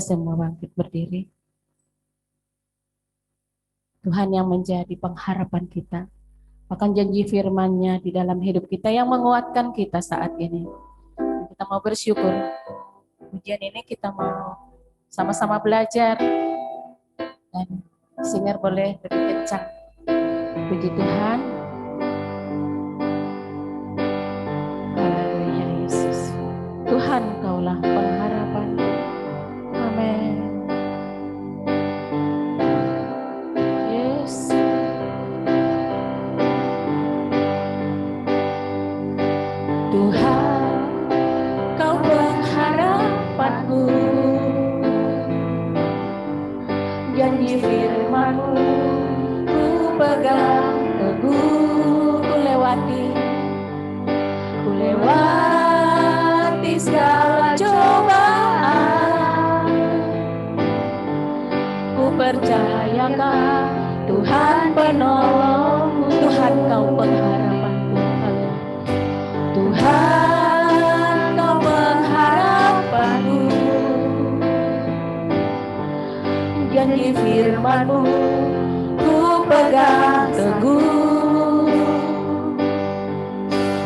semua bangkit berdiri. Tuhan yang menjadi pengharapan kita. Bahkan janji firman-Nya di dalam hidup kita yang menguatkan kita saat ini. Kita mau bersyukur. Pujian ini kita mau sama-sama belajar. Dan singer boleh lebih kencang. Puji Tuhan. Haleluya Yesus. Tuhan Kaulah pengharapan. Amin. Yes. Tuhan, Kau pengharapanku. Janji firman-Mu ku pegang teguh. Ku lewati segala cobaan. Ku percayakan Tuhan penolongku. Tuhan Kau pengharapanku. Tuhan Kau pengharapanku. Janji firman-Mu ku pegang teguh.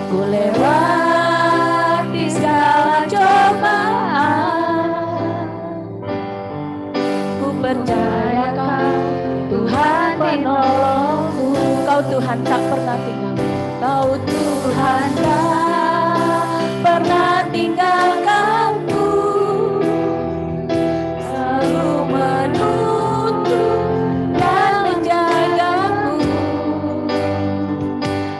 Ku lewati segala cobaan. Ku percayakan Tuhan penolongku. Kau Tuhan tak pernah tinggal. Kau Tuhan tak pernah tinggalkanku. Selalu menuntun dan menjagaku.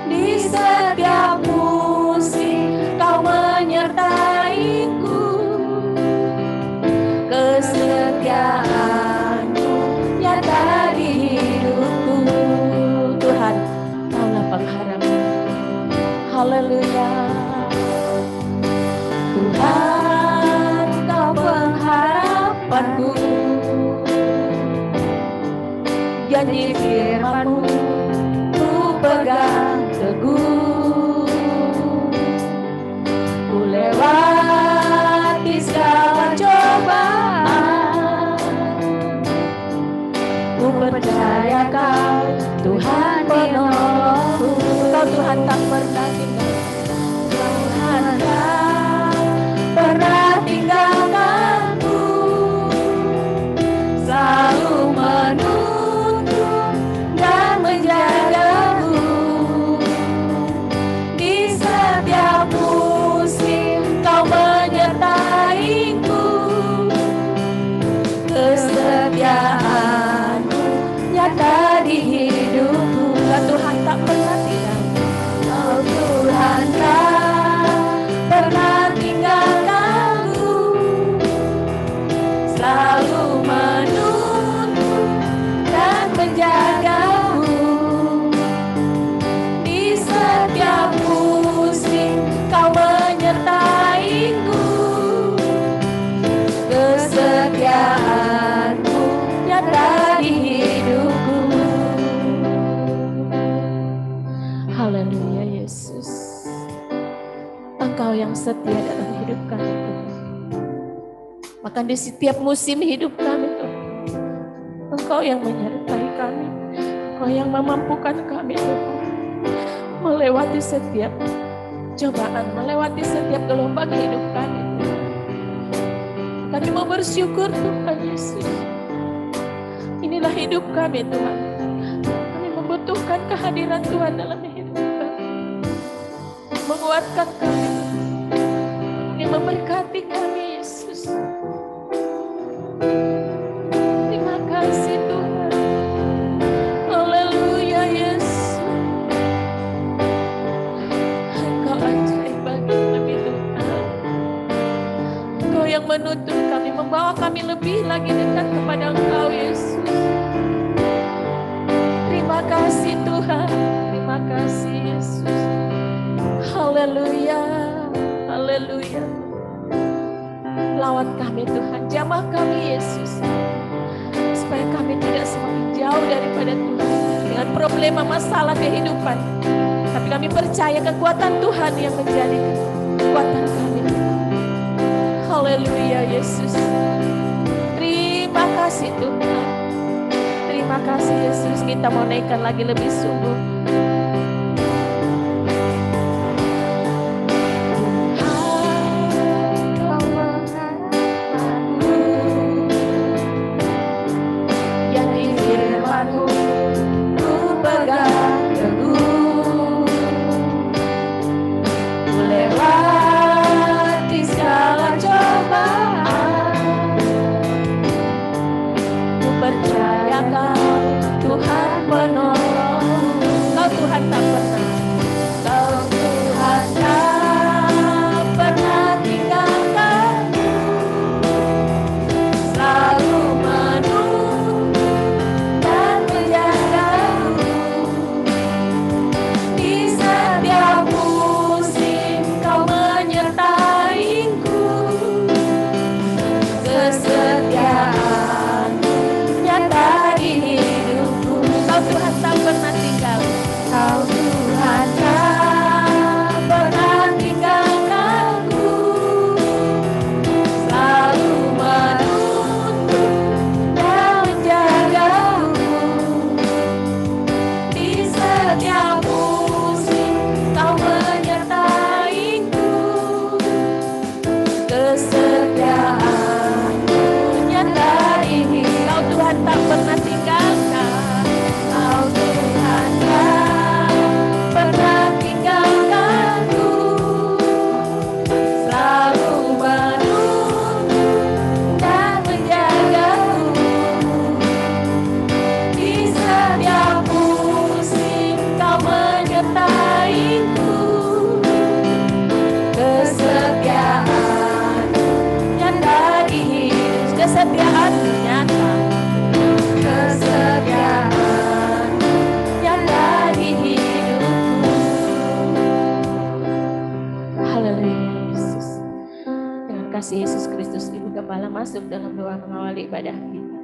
Di setiap musim Kau menyertaiku. Kesetiaan-Mu nyata di hidupku. Tuhan, Kaulah pengharapan. Haleluya. Tuhan, Kau pengharapanku. Janji firman-Mu ku pegang teguh. Ku lewati segala cobaan. Ku percayakan Tuhan penolongku. Kau Tuhan tak pernah tinggal. Tuhan tak pernah tinggalkanku. Selalu menuntun dan menjagaku. Di setiap musim Kau menyertaiku. Kesetiaan-Mu nyata di hidupku. Kau Tuhan tak pernah tinggal. Kau Tuhan tak pernah tinggalkanku. Selalu menuntun dan menjagaku. Di setiap musim Kau menyertaiku. Kesetiaan-Mu nyata di hidupku. Haleluya Yesus. Engkau yang setia dalam hidup kami Tuhan. Bahkan di setiap musim hidup kami Tuhan, Engkau yang menyertai kami. Engkau yang memampukan kami Tuhan, melewati setiap cobaan, melewati setiap gelombang hidup kami Tuhan. Kami mau bersyukur Tuhan Yesus. Inilah hidup kami Tuhan. Kami membutuhkan kehadiran Tuhan dalam hidup kami. Menguatkan kami. Ini memberkati kami Yesus. Terima kasih Tuhan. Haleluya Yesus. Engkau ajaib bagi kami Tuhan. Engkau yang menuntun kami, membawa kami lebih lagi dekat kepada Engkau Yesus. Terima kasih Tuhan. Terima kasih Yesus. Haleluya. Haleluya. Lawat kami Tuhan, jamah kami Yesus. Supaya kami tidak semakin jauh daripada Tuhan dengan problema masalah kehidupan. Tapi kami percaya kekuatan Tuhan yang menjadi kekuatan kami. Haleluya Yesus. kasih Tuhan. Terima kasih Yesus, kita mau naikkan lagi lebih sungguh. Yesus Kristus Ibu Gembala masuk dalam doa mengawali ibadah kita.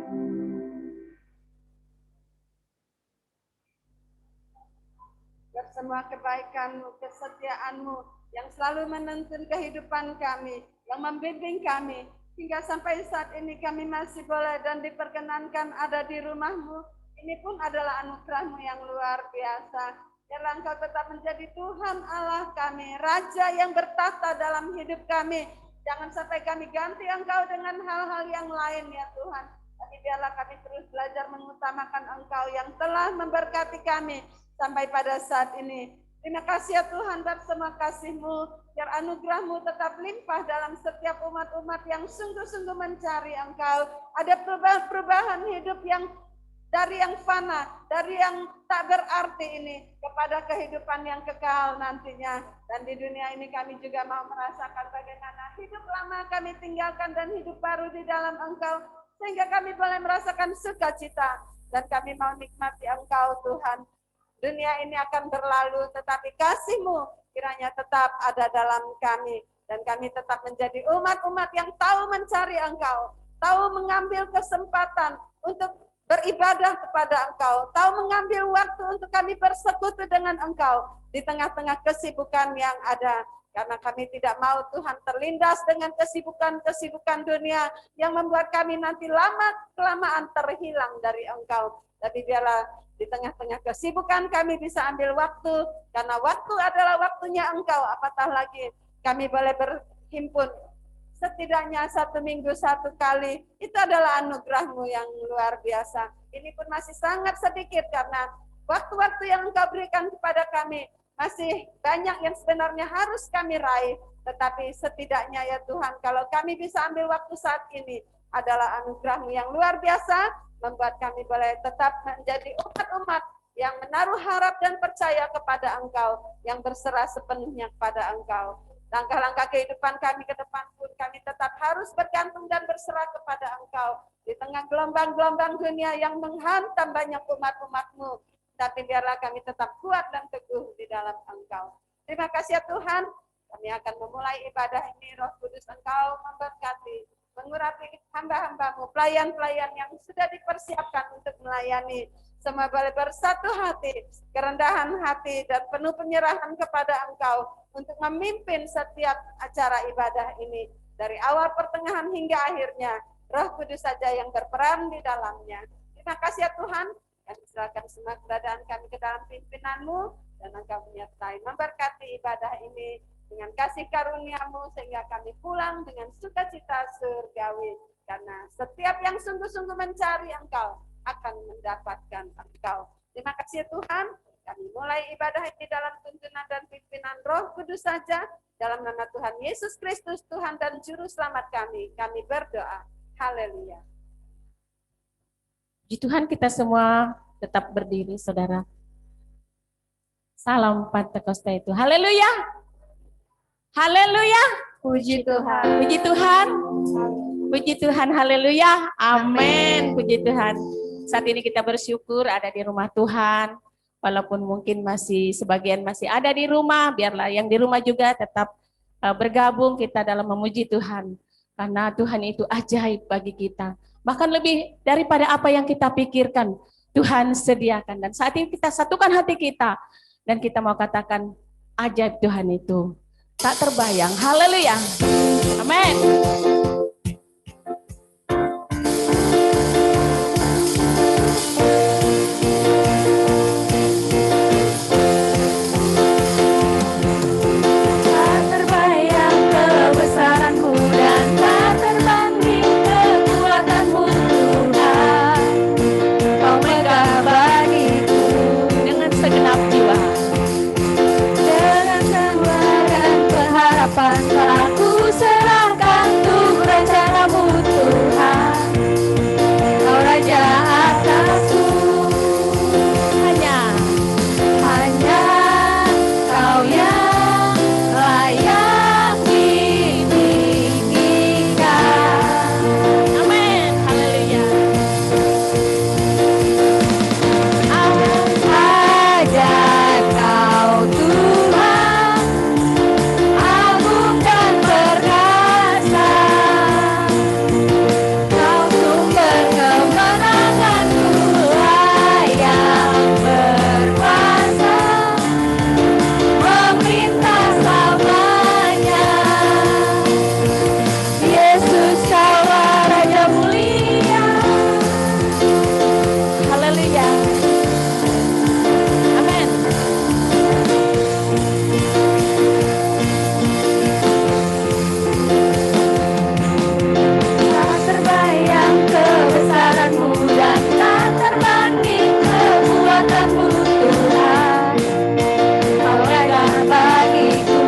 Biar semua kebaikan-Mu, kesetiaan-Mu yang selalu menuntun kehidupan kami, yang membimbing kami, hingga sampai saat ini kami masih boleh dan diperkenankan ada di rumah-Mu. Ini pun adalah anugerah-Mu yang luar biasa. Biarlah Engkau tetap menjadi Tuhan Allah kami, Raja yang bertata dalam hidup kami. Jangan sampai kami ganti Engkau dengan hal-hal yang lain ya Tuhan. Tapi biarlah kami terus belajar mengutamakan Engkau yang telah memberkati kami sampai pada saat ini. Terima kasih ya Tuhan buat semua kasih-Mu. Biar anugerah-Mu tetap limpah dalam setiap umat-umat yang sungguh-sungguh mencari Engkau. Ada perubahan-perubahan hidup yang dari yang fana, dari yang tak berarti ini, kepada kehidupan yang kekal nantinya. Dan di dunia ini kami juga mau merasakan bagaimana hidup lama kami tinggalkan dan hidup baru di dalam Engkau, sehingga kami boleh merasakan sukacita. Dan kami mau nikmati Engkau Tuhan. Dunia ini akan berlalu, tetapi kasih-Mu kiranya tetap ada dalam kami. Dan kami tetap menjadi umat-umat yang tahu mencari Engkau, tahu mengambil kesempatan untuk beribadah kepada Engkau, tahu mengambil waktu untuk kami bersekutu dengan Engkau di tengah-tengah kesibukan yang ada. Karena kami tidak mau Tuhan terlindas dengan kesibukan-kesibukan dunia yang membuat kami nanti lama-kelamaan terhilang dari Engkau. Tapi biarlah di tengah-tengah kesibukan kami bisa ambil waktu, karena waktu adalah waktunya Engkau. Apatah lagi kami boleh berhimpun setidaknya 1 minggu 1 kali, itu adalah anugerah-Mu yang luar biasa. Ini pun masih sangat sedikit karena waktu-waktu yang Engkau berikan kepada kami masih banyak yang sebenarnya harus kami raih. Tetapi setidaknya ya Tuhan, kalau kami bisa ambil waktu saat ini, adalah anugerah-Mu yang luar biasa, membuat kami boleh tetap menjadi umat-umat yang menaruh harap dan percaya kepada Engkau, yang berserah sepenuhnya kepada Engkau. Langkah-langkah kehidupan kami ke depan pun kami tetap harus bergantung dan berserah kepada Engkau. Di tengah gelombang-gelombang dunia yang menghantam banyak umat-umat-Mu. Tapi biarlah kami tetap kuat dan teguh di dalam Engkau. Terima kasih ya Tuhan. Kami akan memulai ibadah ini. Roh Kudus Engkau memberkati, mengurapi hamba-hamba-Mu, pelayan-pelayan yang sudah dipersiapkan untuk melayani. Semua boleh bersatu hati, kerendahan hati, dan penuh penyerahan kepada Engkau untuk memimpin setiap acara ibadah ini. Dari awal, pertengahan, hingga akhirnya. Roh Kudus saja yang berperan di dalamnya. Terima kasih ya Tuhan, kami serahkan semua keberadaan kami ke dalam pimpinan-Mu, dan Engkau menyertai memberkati ibadah ini dengan kasih karunia-Mu, sehingga kami pulang dengan sukacita surgawi. Karena setiap yang sungguh-sungguh mencari Engkau akan mendapatkan Engkau. Terima kasih Tuhan, kami mulai ibadah ini dalam tuntunan dan pimpinan Roh Kudus saja. Dalam nama Tuhan Yesus Kristus, Tuhan dan Juru Selamat kami berdoa. Haleluya. Puji Tuhan, kita semua tetap berdiri, saudara. Salam Pentakosta itu. Haleluya. Haleluya. Puji Tuhan. Puji Tuhan. Puji Tuhan. Haleluya. Amin. Puji Tuhan. Saat ini kita bersyukur ada di rumah Tuhan. Walaupun mungkin sebagian masih ada di rumah, biarlah yang di rumah juga tetap bergabung kita dalam memuji Tuhan. Karena Tuhan itu ajaib bagi kita. Bahkan lebih daripada apa yang kita pikirkan, Tuhan sediakan. Dan saat ini kita satukan hati kita. Dan kita mau katakan, ajaib Tuhan itu tak terbayang. Haleluya. Amin. Aku serahkan untuk rencana-Mu Tuhan, Kau Raja atasku. Hanya Kau yang layak ditinggikan. Amin. Haleluya. Ajaib Kau Tuhan, agung dan perkasa. Kau sumber kemenanganku, layak berkuasa, memerintah selamanya. Yesus Kaulah Raja mulia. Haleluya. Amin. Tak terbayang kebesaran-Mu dan tak terbanding kekuatan-Mu Tuhan. Kau Raja bagiku.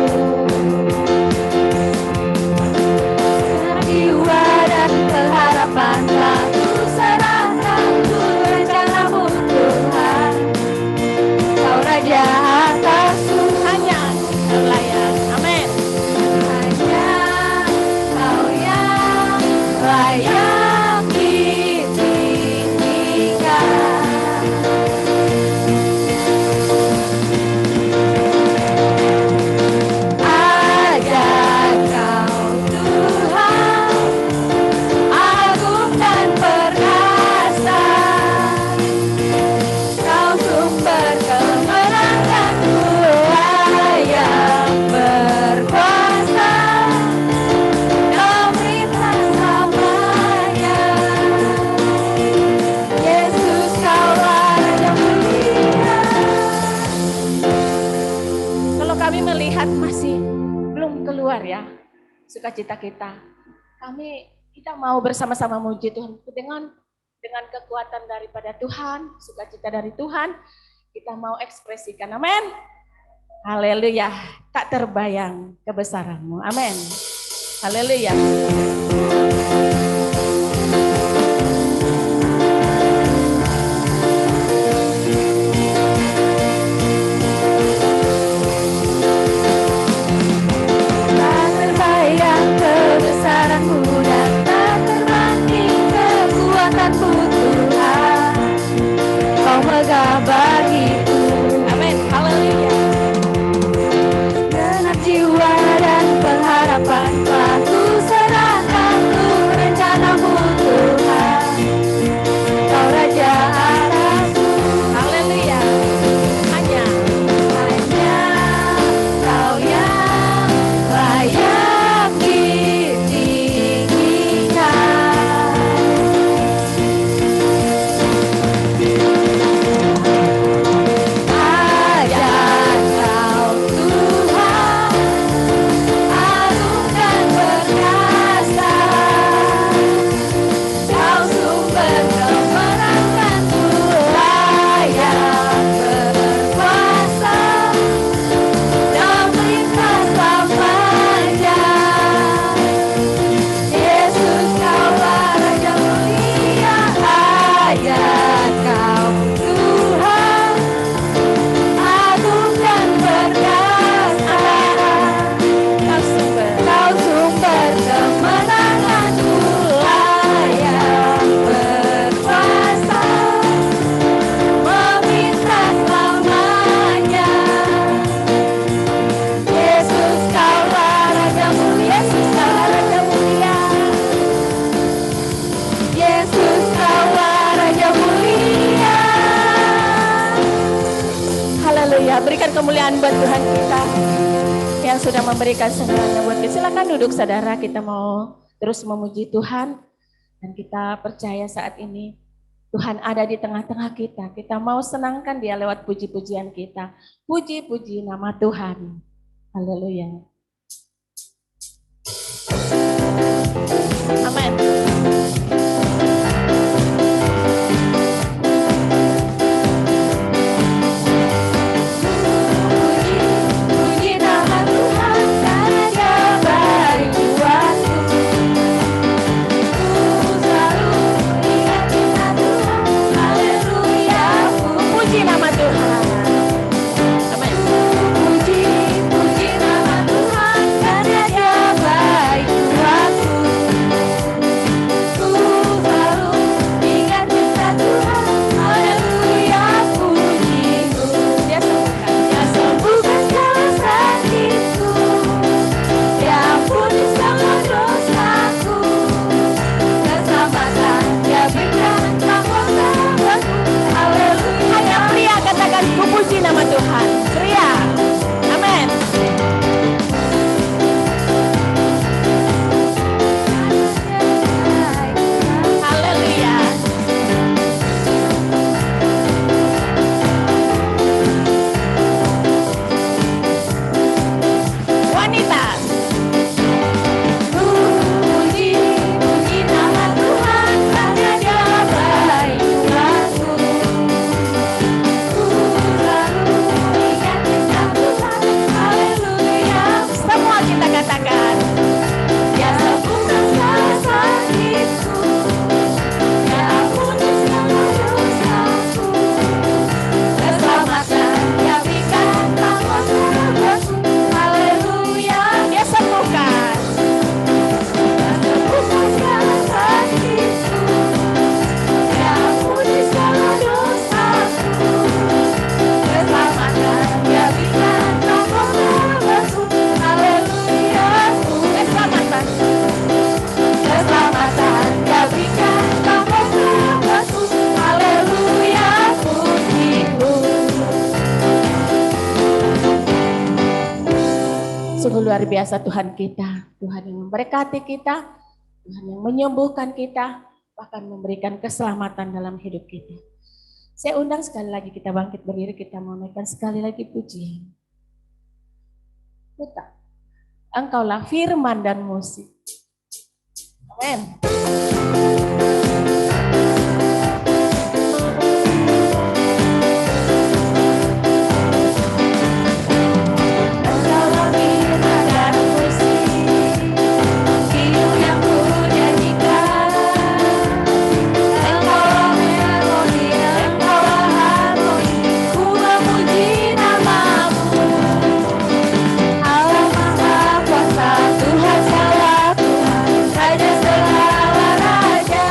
Jiwa dan pengharapan telah kuserahkan untuk rencana-Mu Tuhan. Kau Raja atasku. Hanya Kau layak. Amin. Hanya Kau yang layak ditinggikan. Ajaib Kau Tuhan, agung dan perkasa. Kau sumber kemenanganku, layak berkuasa, memerintah selamanya. Yesus Kaulah Raja mulia. Kalau kami melihat masih belum keluar ya sukacita kita, kita mau bersama-sama memuji Tuhan dengan kekuatan daripada Tuhan, sukacita dari Tuhan, kita mau ekspresikan. Amin. Haleluya. Tak terbayang kebesaran-Mu. Amin. Haleluya. Tak terbayang kebesaran-Mu dan tak terbanding kekuatan-Mu Tuhan. Kau megah bagiku. Amin. Haleluya. Genap jiwa dan pengharapan telah kuserahkan Haleluya. Berikan kemuliaan buat Tuhan kita yang sudah memberikan semuanya buat kita. Silakan duduk saudara, kita mau terus memuji Tuhan. Dan kita percaya saat ini Tuhan ada di tengah-tengah kita. Kita mau senangkan Dia lewat puji-pujian kita. Puji-puji nama Tuhan. Haleluya. Amin. Puji nama Tuhan karena Dia baik buatku. Ku selalu ingat cinta Tuhan. Haleluya. Puji nama Tuhan. Amin. Puji nama Tuhan karena Dia baik buatku. Ku selalu ingat cinta Tuhan. Haleluya. Pujiku. Dia sembuhkan. Dia sembuhkan segala sakitku. Dia ampuni segala dosaku. Keselamatan Dia berikan mahkota bagiku. Haleluya. Hanya pria katakan ku puji nama Tuhan. Pria. Amin. Haleluya. Wanita. Puji nama Tuhan karena Dia baik buatku. Ku selalu ingat cinta Tuhan. Haleluya. Semua kita katakan. Dia sembuhkan segala sakitku. Dia ampuni segala dosaku. Keselamatan Dia berikan mahkota bagiku. Haleluya. Dia sembuhkan. Dia sembuhkan segala sakitku. Dia ampuni segala dosaku. Keselamatan Dia berikan mahkota bagiku. Haleluya. Keselamatan. Keselamatan Dia berikan mahkota bagiku. Haleluya. Pujiku. Sungguh luar biasa Tuhan kita. Tuhan yang memberkati kita. Tuhan yang menyembuhkan kita. Bahkan memberikan keselamatan dalam hidup kita. Saya undang sekali lagi kita bangkit berdiri. Kita mau naikkan sekali lagi pujian. Putar. Engkaulah firman dan musik. Amin. Engkaulah firman dan musik, hidup yang ku nyanyikan. Engkaulah melodi, Engkaulah harmoni, ku memuji namamu. Allah Maha Kuasa, Tuhan segala Tuhan, Raja segala raja.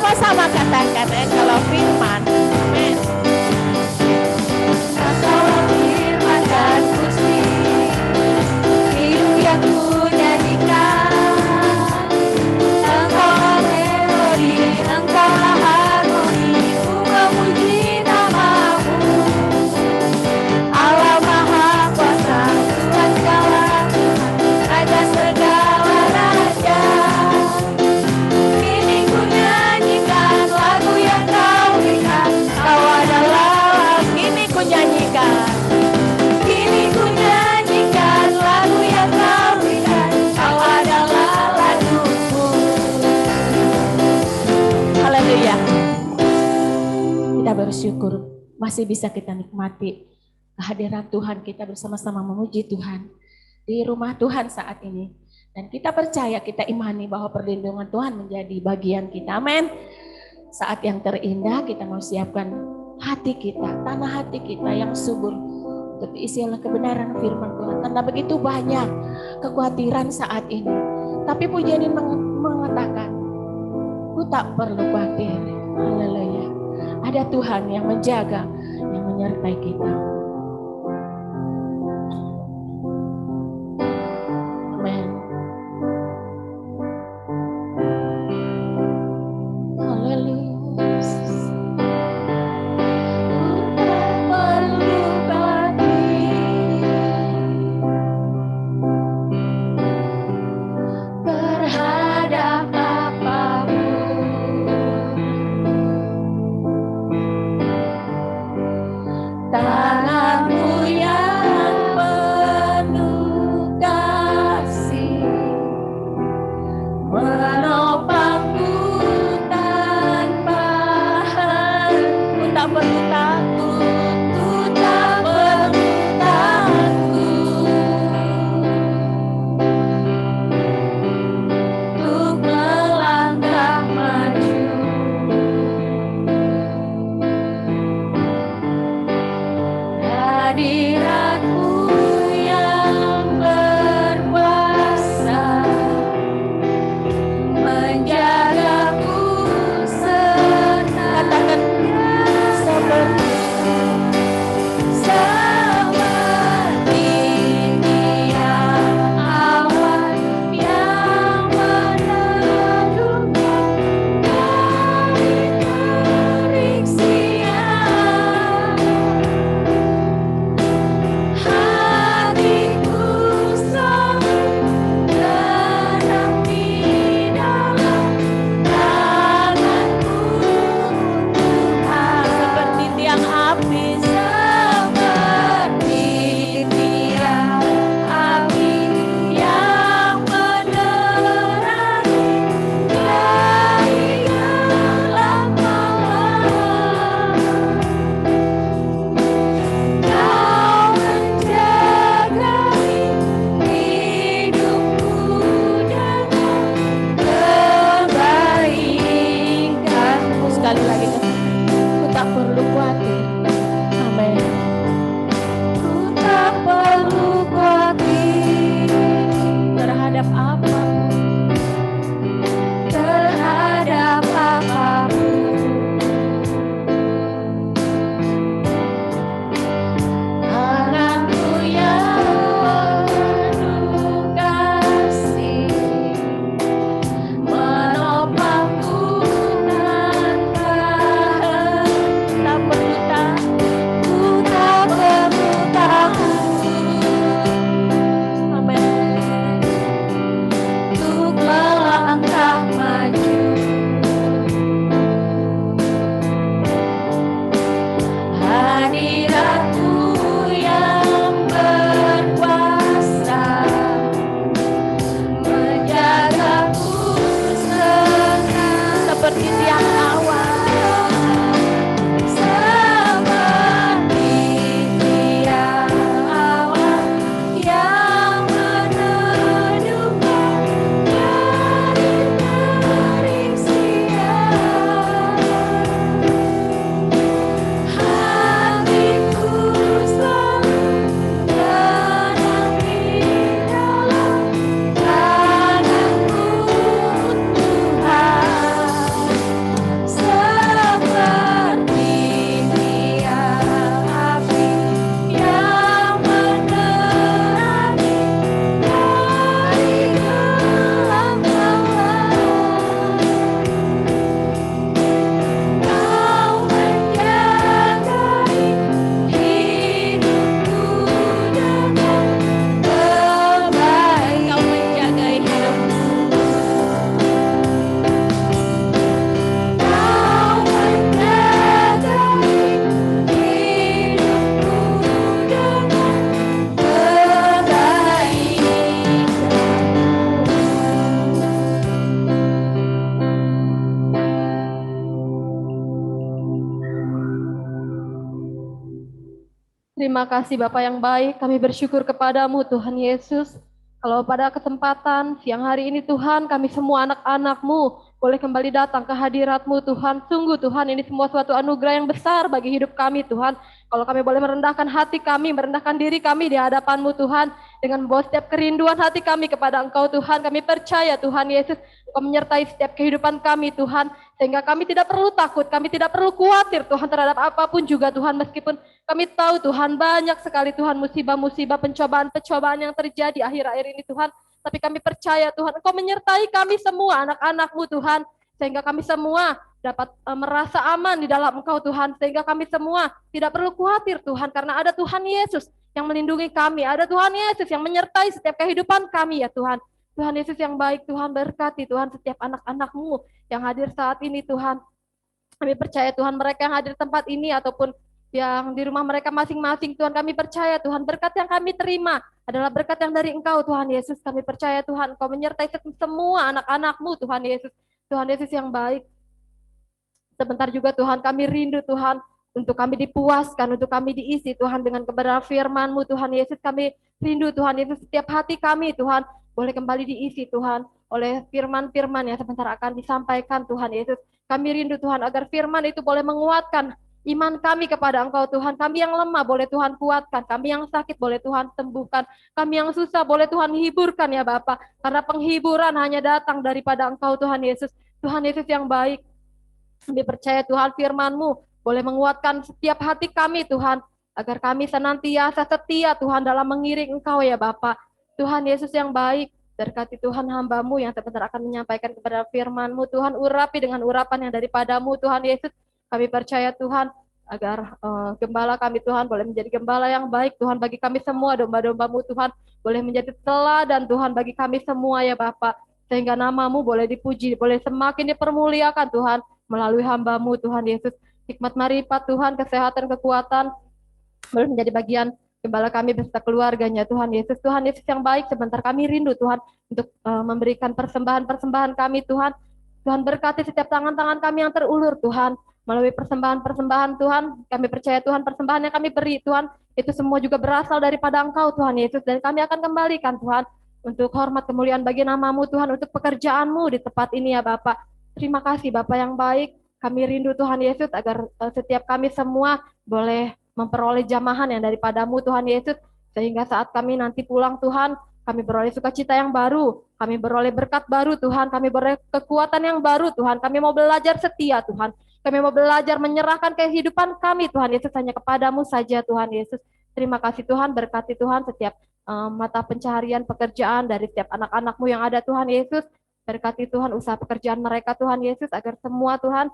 Sama-sama katakan kalau firman. Amin. Engkau firman dan kursi, hidup yang ku nyanyikan. Engkau melodi, engkau harmoni, ku memuji namamu. Allah Maha Kuasa, Tuhan segala Tuhan, Raja segala raja. Kini ku nyanyikan lagu yang kau berikan, kau adalah. Kini ku nyanyikan. Kini ku nyanyikan lagu yang kau berikan, kau adalah laguku. Haleluya. Kita bersyukur masih bisa kita nikmati kehadiran Tuhan, kita bersama-sama memuji Tuhan di rumah Tuhan saat ini. Dan kita percaya, kita imani bahwa perlindungan Tuhan menjadi bagian kita. Amin. Saat yang terindah kita mau siapkan hati kita, tanah hati kita yang subur untuk diisi oleh kebenaran firman Tuhan. Karena begitu banyak kekhawatiran saat ini. Tapi pujian ini mengatakan, ku tak perlu khawatir. Haleluya. Ada Tuhan yang menjaga, yang menyertai kita. Amin. Haleluya. Perlu terhadap apapun, tanganmu yang penuh kasih menopangku tanpa henti. Ku tak perlu takut. Ku tak perlu takut untuk melangkah maju. Hadiratmu yang berkuasa menjagaku Katakan seperti seperti tiang awan yang meneduhkan dari terik siang. Hatiku selalu tenang di dalam tanganmu, Tuhan. seperti tiang api. Seperti tiang api yang menerangi dari gelap malam. Kau menjagai hidupku dengan kebaikan-Mu. Sekali lagi ku tak perlu khawatir. Amin. Ku tak perlu khawatir Terhadap apapun. terhadap apapun. Tanganmu yang penuh kasih menopangku tanpa henti. Tak perlu takut. Ku tak perlu takut Amin. untuk melangkah maju. Hadiratmu yang berkuasa menjagaku senang Seperti tiang awan. seperti tiang awan yang meneduhkan dari terik siang. Hatiku selalu tenang di dalam tanganmu, Tuhan. Terima kasih Bapak yang baik, kami bersyukur kepadamu Tuhan Yesus. Kalau pada kesempatan siang hari ini Tuhan, kami semua anak-anak-Mu boleh kembali datang ke hadirat-Mu Tuhan. Sungguh Tuhan, ini semua suatu anugerah yang besar bagi hidup kami Tuhan. Kalau kami boleh merendahkan hati kami, merendahkan diri kami di hadapan-Mu Tuhan, dengan membawa setiap kerinduan hati kami kepada Engkau Tuhan. Kami percaya Tuhan Yesus, Engkau menyertai setiap kehidupan kami Tuhan, sehingga kami tidak perlu takut, kami tidak perlu khawatir Tuhan terhadap apapun juga Tuhan, meskipun kami tahu Tuhan banyak sekali Tuhan musibah-musibah, pencobaan-pencobaan yang terjadi akhir-akhir ini Tuhan. Tapi kami percaya Tuhan, Engkau menyertai kami semua anak-anak-Mu Tuhan. Sehingga kami semua dapat merasa aman di dalam Engkau Tuhan. Sehingga kami semua tidak perlu khawatir Tuhan, karena ada Tuhan Yesus yang melindungi kami. Ada Tuhan Yesus yang menyertai setiap kehidupan kami ya Tuhan. Tuhan Yesus yang baik, Tuhan berkati Tuhan setiap anak-anak-Mu yang hadir saat ini Tuhan. Kami percaya Tuhan mereka yang hadir di tempat ini ataupun yang di rumah mereka masing-masing Tuhan, kami percaya Tuhan berkat yang kami terima adalah berkat yang dari Engkau Tuhan Yesus. Kami percaya Tuhan Engkau menyertai semua anak-anak-Mu Tuhan Yesus. Tuhan Yesus yang baik. Sebentar juga Tuhan kami rindu Tuhan untuk kami dipuaskan, untuk kami diisi Tuhan dengan kebenaran firman-Mu Tuhan Yesus. Kami rindu Tuhan Yesus, setiap hati kami Tuhan boleh kembali diisi Tuhan oleh firman-firman yang sebentar akan disampaikan Tuhan Yesus. Kami rindu Tuhan agar firman itu boleh menguatkan iman kami kepada Engkau Tuhan. Kami yang lemah boleh Tuhan kuatkan. Kami yang sakit boleh Tuhan sembuhkan. Kami yang susah boleh Tuhan hiburkan ya Bapa. Karena penghiburan hanya datang daripada Engkau Tuhan Yesus. Tuhan Yesus yang baik. Kami percaya Tuhan firman-Mu boleh menguatkan setiap hati kami Tuhan. Agar kami senantiasa setia Tuhan dalam mengiring Engkau ya Bapa. Tuhan Yesus yang baik. Berkati Tuhan hamba-Mu yang sebentar akan menyampaikan kepada firman-Mu. Tuhan urapi dengan urapan yang daripada-Mu Tuhan Yesus. Kami percaya Tuhan agar gembala kami Tuhan boleh menjadi gembala yang baik Tuhan bagi kami semua, domba-domba-Mu Tuhan boleh menjadi teladan Tuhan bagi kami semua ya Bapa, sehingga nama-Mu boleh dipuji, boleh semakin dipermuliakan Tuhan melalui hamba-Mu Tuhan Yesus. Hikmat marifat Tuhan, kesehatan, kekuatan boleh menjadi bagian gembala kami beserta keluarganya Tuhan Yesus. Tuhan Yesus yang baik, sebentar kami rindu Tuhan untuk memberikan persembahan-persembahan kami Tuhan. Tuhan berkati setiap tangan-tangan kami yang terulur Tuhan. Melalui persembahan-persembahan Tuhan, kami percaya Tuhan persembahan yang kami beri Tuhan, itu semua juga berasal daripada Engkau Tuhan Yesus, dan kami akan kembalikan Tuhan, untuk hormat kemuliaan bagi nama-Mu Tuhan, untuk pekerjaan-Mu di tempat ini ya Bapak. Terima kasih Bapak yang baik, kami rindu Tuhan Yesus, agar setiap kami semua boleh memperoleh jamahan yang daripada-Mu Tuhan Yesus, sehingga saat kami nanti pulang Tuhan, kami beroleh sukacita yang baru, kami beroleh berkat baru Tuhan, kami beroleh kekuatan yang baru Tuhan, kami mau belajar setia Tuhan. Kami mau belajar menyerahkan kehidupan kami Tuhan Yesus hanya kepadamu saja Tuhan Yesus. Terima kasih Tuhan, berkati Tuhan setiap mata pencaharian pekerjaan dari setiap anak-anak-Mu yang ada Tuhan Yesus. Berkati Tuhan usaha pekerjaan mereka Tuhan Yesus, agar semua Tuhan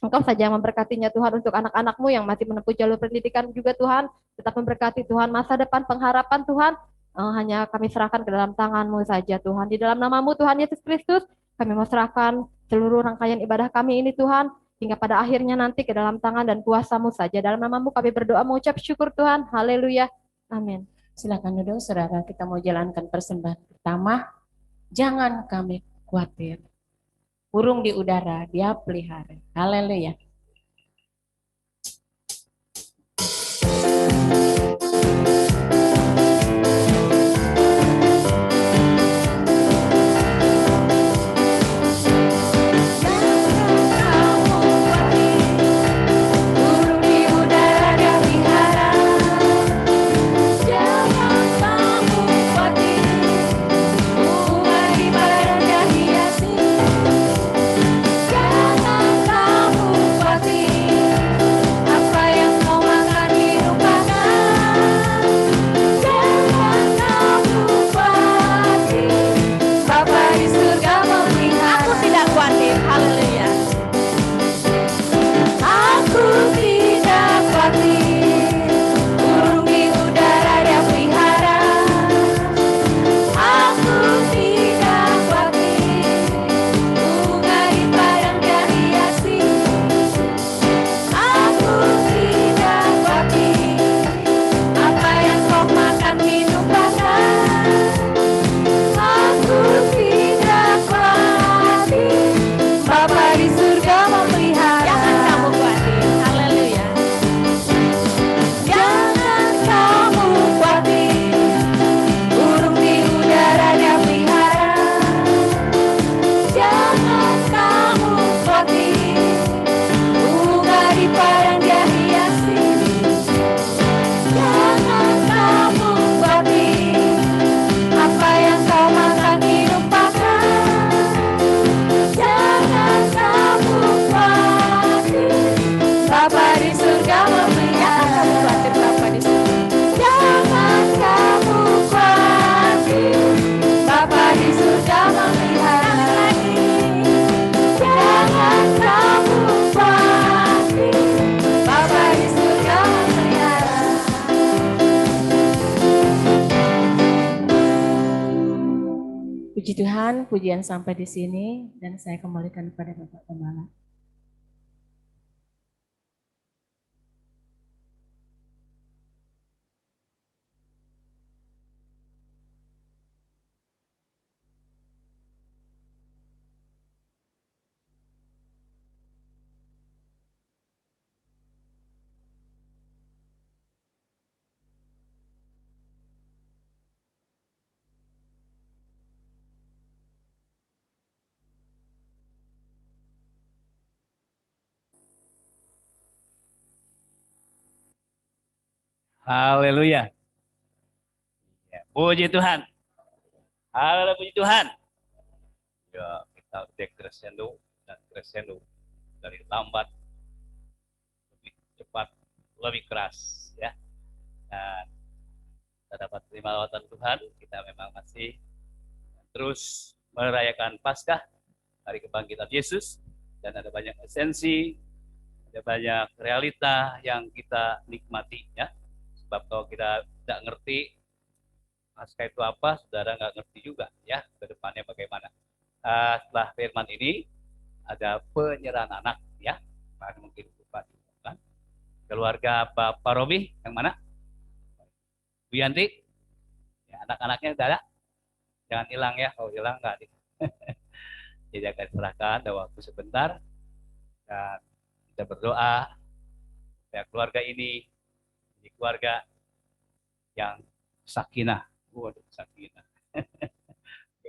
Engkau saja yang memberkatinya Tuhan. Untuk anak-anak-Mu yang masih menempuh jalur pendidikan juga Tuhan, tetap memberkati Tuhan masa depan pengharapan Tuhan. Hanya kami serahkan ke dalam tangan-Mu saja Tuhan. Di dalam nama-Mu Tuhan Yesus Kristus, kami mau serahkan seluruh rangkaian ibadah kami ini Tuhan, hingga pada akhirnya nanti ke dalam tangan dan kuasa-Mu saja. Dalam nama-Mu kami berdoa mengucap syukur Tuhan. Haleluya. Amin. Silakan duduk saudara, kita mau jalankan persembahan pertama. Jangan kami khawatir. Burung di udara Dia pelihara. Haleluya. Jangan kamu Puji Tuhan, pujian sampai di sini dan saya kembalikan kepada Bapak Gembala. Haleluya. Ya, puji Tuhan. Haleluya, puji Tuhan. Ya, kita decrescendo dan crescendo dari lambat lebih cepat, lebih keras ya. Dan kita dapat terima lawatan Tuhan, kita memang masih terus merayakan Paskah, hari kebangkitan Yesus, dan ada banyak esensi, ada banyak realita yang kita nikmati ya. Sebab kalau kita tidak ngerti Paskah itu apa, saudara nggak ngerti juga ya ke depannya bagaimana. Setelah firman ini ada penyerahan anak ya, mungkin Bapak kan, keluarga Bapak Robi yang mana? Bu Yanti, ya, anak-anaknya udah ada, jangan hilang ya, kalau hilang nggak nih. Jadi akan serahkan, ada waktu sebentar dan kita berdoa supaya keluarga ini jadi keluarga yang sakinah. Waduh, sakinah.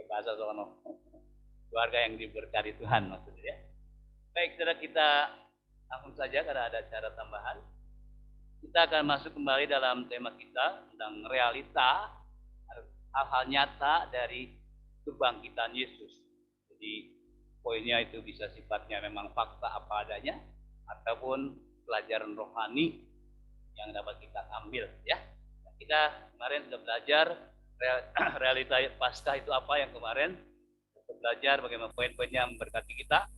Bahasa sono. Keluarga yang diberkati Tuhan maksudnya ya. Baik, saudara, kita langsung saja karena ada acara tambahan. Kita akan masuk kembali dalam tema kita tentang realita, hal-hal nyata dari kebangkitan Yesus. Jadi poinnya itu bisa sifatnya memang fakta apa adanya ataupun pelajaran rohani yang dapat kita ambil ya. Kita kemarin sudah belajar realita Paskah itu apa yang kemarin kita belajar bagaimana poin-poinnya memberkati kita,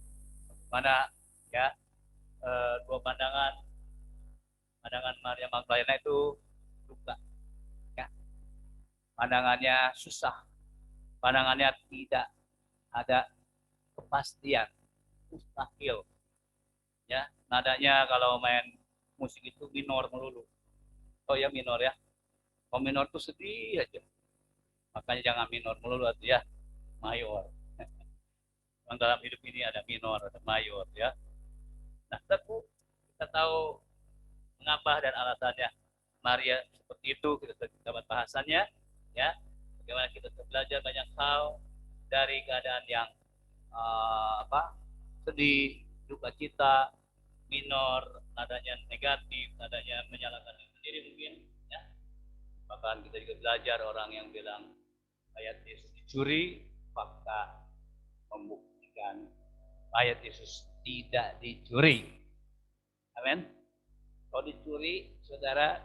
mana ya dua pandangan Maria Magdalena itu luka ya, pandangannya susah, pandangannya tidak ada kepastian, mustahil ya, nadanya kalau main musik itu minor melulu. Oh ya minor ya, kalau minor tuh sedih aja, makanya jangan minor melulu atau ya mayor. Dalam hidup ini ada minor, ada mayor ya. Nah, kita tahu mengapa dan alasannya Maria seperti itu, kita dapat bahasannya ya. Bagaimana kita belajar banyak hal dari keadaan yang sedih, duka cita, minor, nadanya negatif, nadanya menyalahkan diri sendiri mungkin ya. Bahkan kita juga belajar orang yang bilang ayat Yesus dicuri, fakta membuktikan ayat Yesus tidak dicuri. Amin. Kalau dicuri, saudara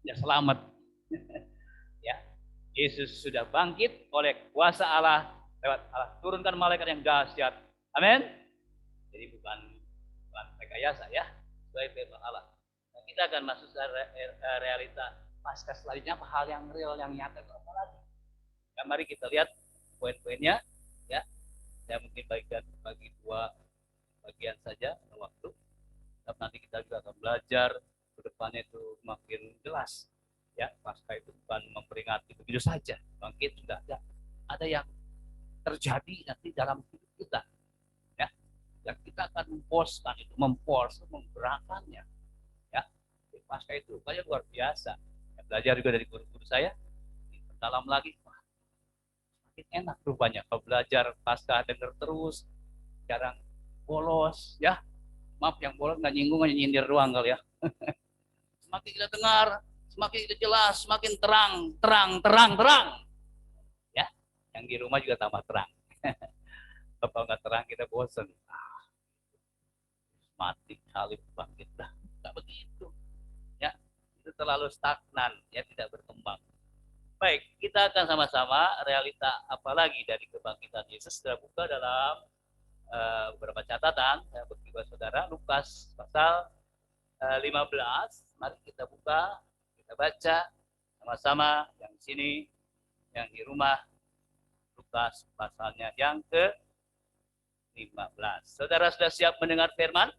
ya selamat. Ya, Yesus sudah bangkit oleh kuasa Allah, lewat Allah turunkan malaikat yang dahsyat. Amin. Jadi bukan rekayasa ya, sesuai firman Allah. Nah, kita akan masuk ke realita Paskah selanjutnya, apa hal yang real, yang nyata itu apa lagi? Nah, mari kita lihat poin-poinnya ya. Saya mungkin bagi dua bagian saja waktu. Dan nanti kita juga akan belajar ke depannya itu makin jelas. Ya, Paskah itu bukan memperingati begitu saja. Bangkit sudah ada yang terjadi nanti dalam hidup kita. Ya, yang kita akan menggerakkannya. Ya, Paskah itu banyak luar biasa. Saya belajar juga dari guru-guru saya. Dalam lagi, makin enak rupanya kalau belajar Paskah, dengar terus, jarang bolos ya. Maaf yang bolos nggak nyinggung, hanya nyindir doang kali ya. Semakin kita dengar, semakin kita jelas, semakin terang. Ya, yang di rumah juga tambah terang. Kalau nggak terang kita bosan. Mati kali bangkit dah, nggak begitu. Ya, itu terlalu stagnan, ya tidak berkembang. Baik, kita akan sama-sama realita apalagi dari kebangkitan Yesus. Sudah buka dalam beberapa catatan, saya bagi saudara, Lukas pasal 15. Mari kita buka, kita baca sama-sama yang di sini, yang di rumah. Lukas pasalnya yang ke-15. Saudara sudah siap mendengar firman?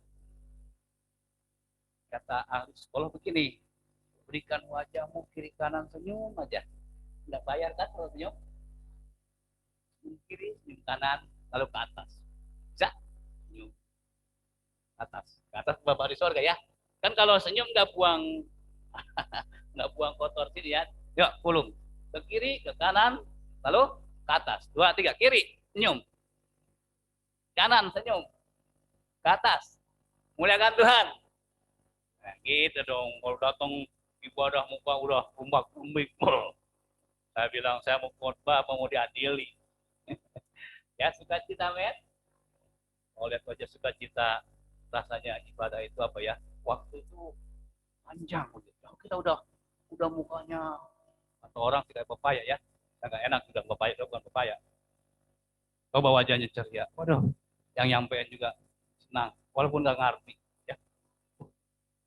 Kata ahli psikolog begini, berikan wajahmu kiri kanan senyum aja. Nggak bayar kan kalau senyum? Senyum kiri, senyum kanan, lalu ke atas. Bisa? Senyum ke atas. Ke atas Bapak di sorga ya. Kan kalau senyum nggak buang kotor sini ya. Yuk, pulung. Ke kiri, ke kanan, lalu ke atas. 2, 3, kiri, senyum. Kanan, senyum. Ke atas. Muliakan Tuhan. Nah, gitu dong. Kalau datang ibadah muka udah kumbak-kumbik. Saya bilang, saya mau khotbah apa mau diadili. Ya, sukacita, men. Mau lihat wajah sukacita, rasanya ibadah itu apa ya? Waktu itu panjang. Kita udah mukanya, atau orang tidak pepaya ya. Nggak enak sudah pepaya, itu bukan pepaya. Coba wajahnya ceria. Waduh, yang nyampein juga senang. Walaupun nggak ngerti. Ya.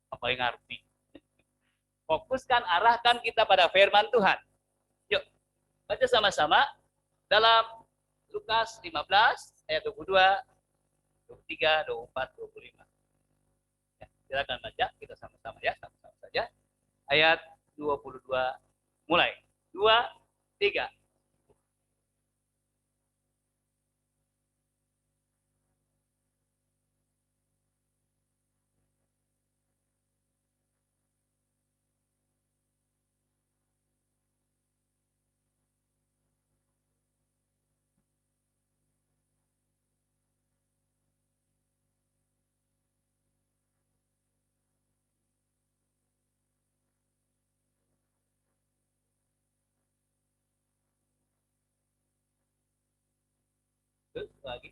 Apa yang ngerti? Fokuskan, arahkan kita pada firman Tuhan. Yuk, baca sama-sama dalam Lukas 15 ayat 22, 23, 24, 25. Ya, silakan baca, kita sama-sama ya, sama-sama saja. Ayat 22 mulai. 2, 3. Terus lagi.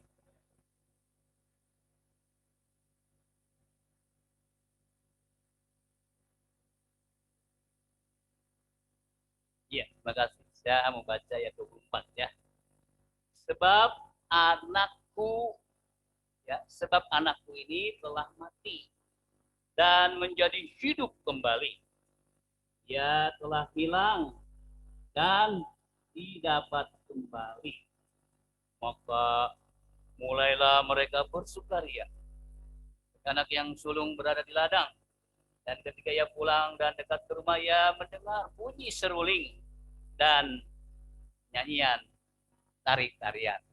Iya, terima kasih. Saya membaca ayat 24 ya. Sebab anakku sebab anakku ini telah mati dan menjadi hidup kembali. Ia telah hilang dan didapat kembali. Maka mulailah mereka bersukaria. Anak yang sulung berada di ladang. Dan ketika ia pulang dan dekat ke rumah, ia mendengar bunyi seruling dan nyanyian, tari-tarian.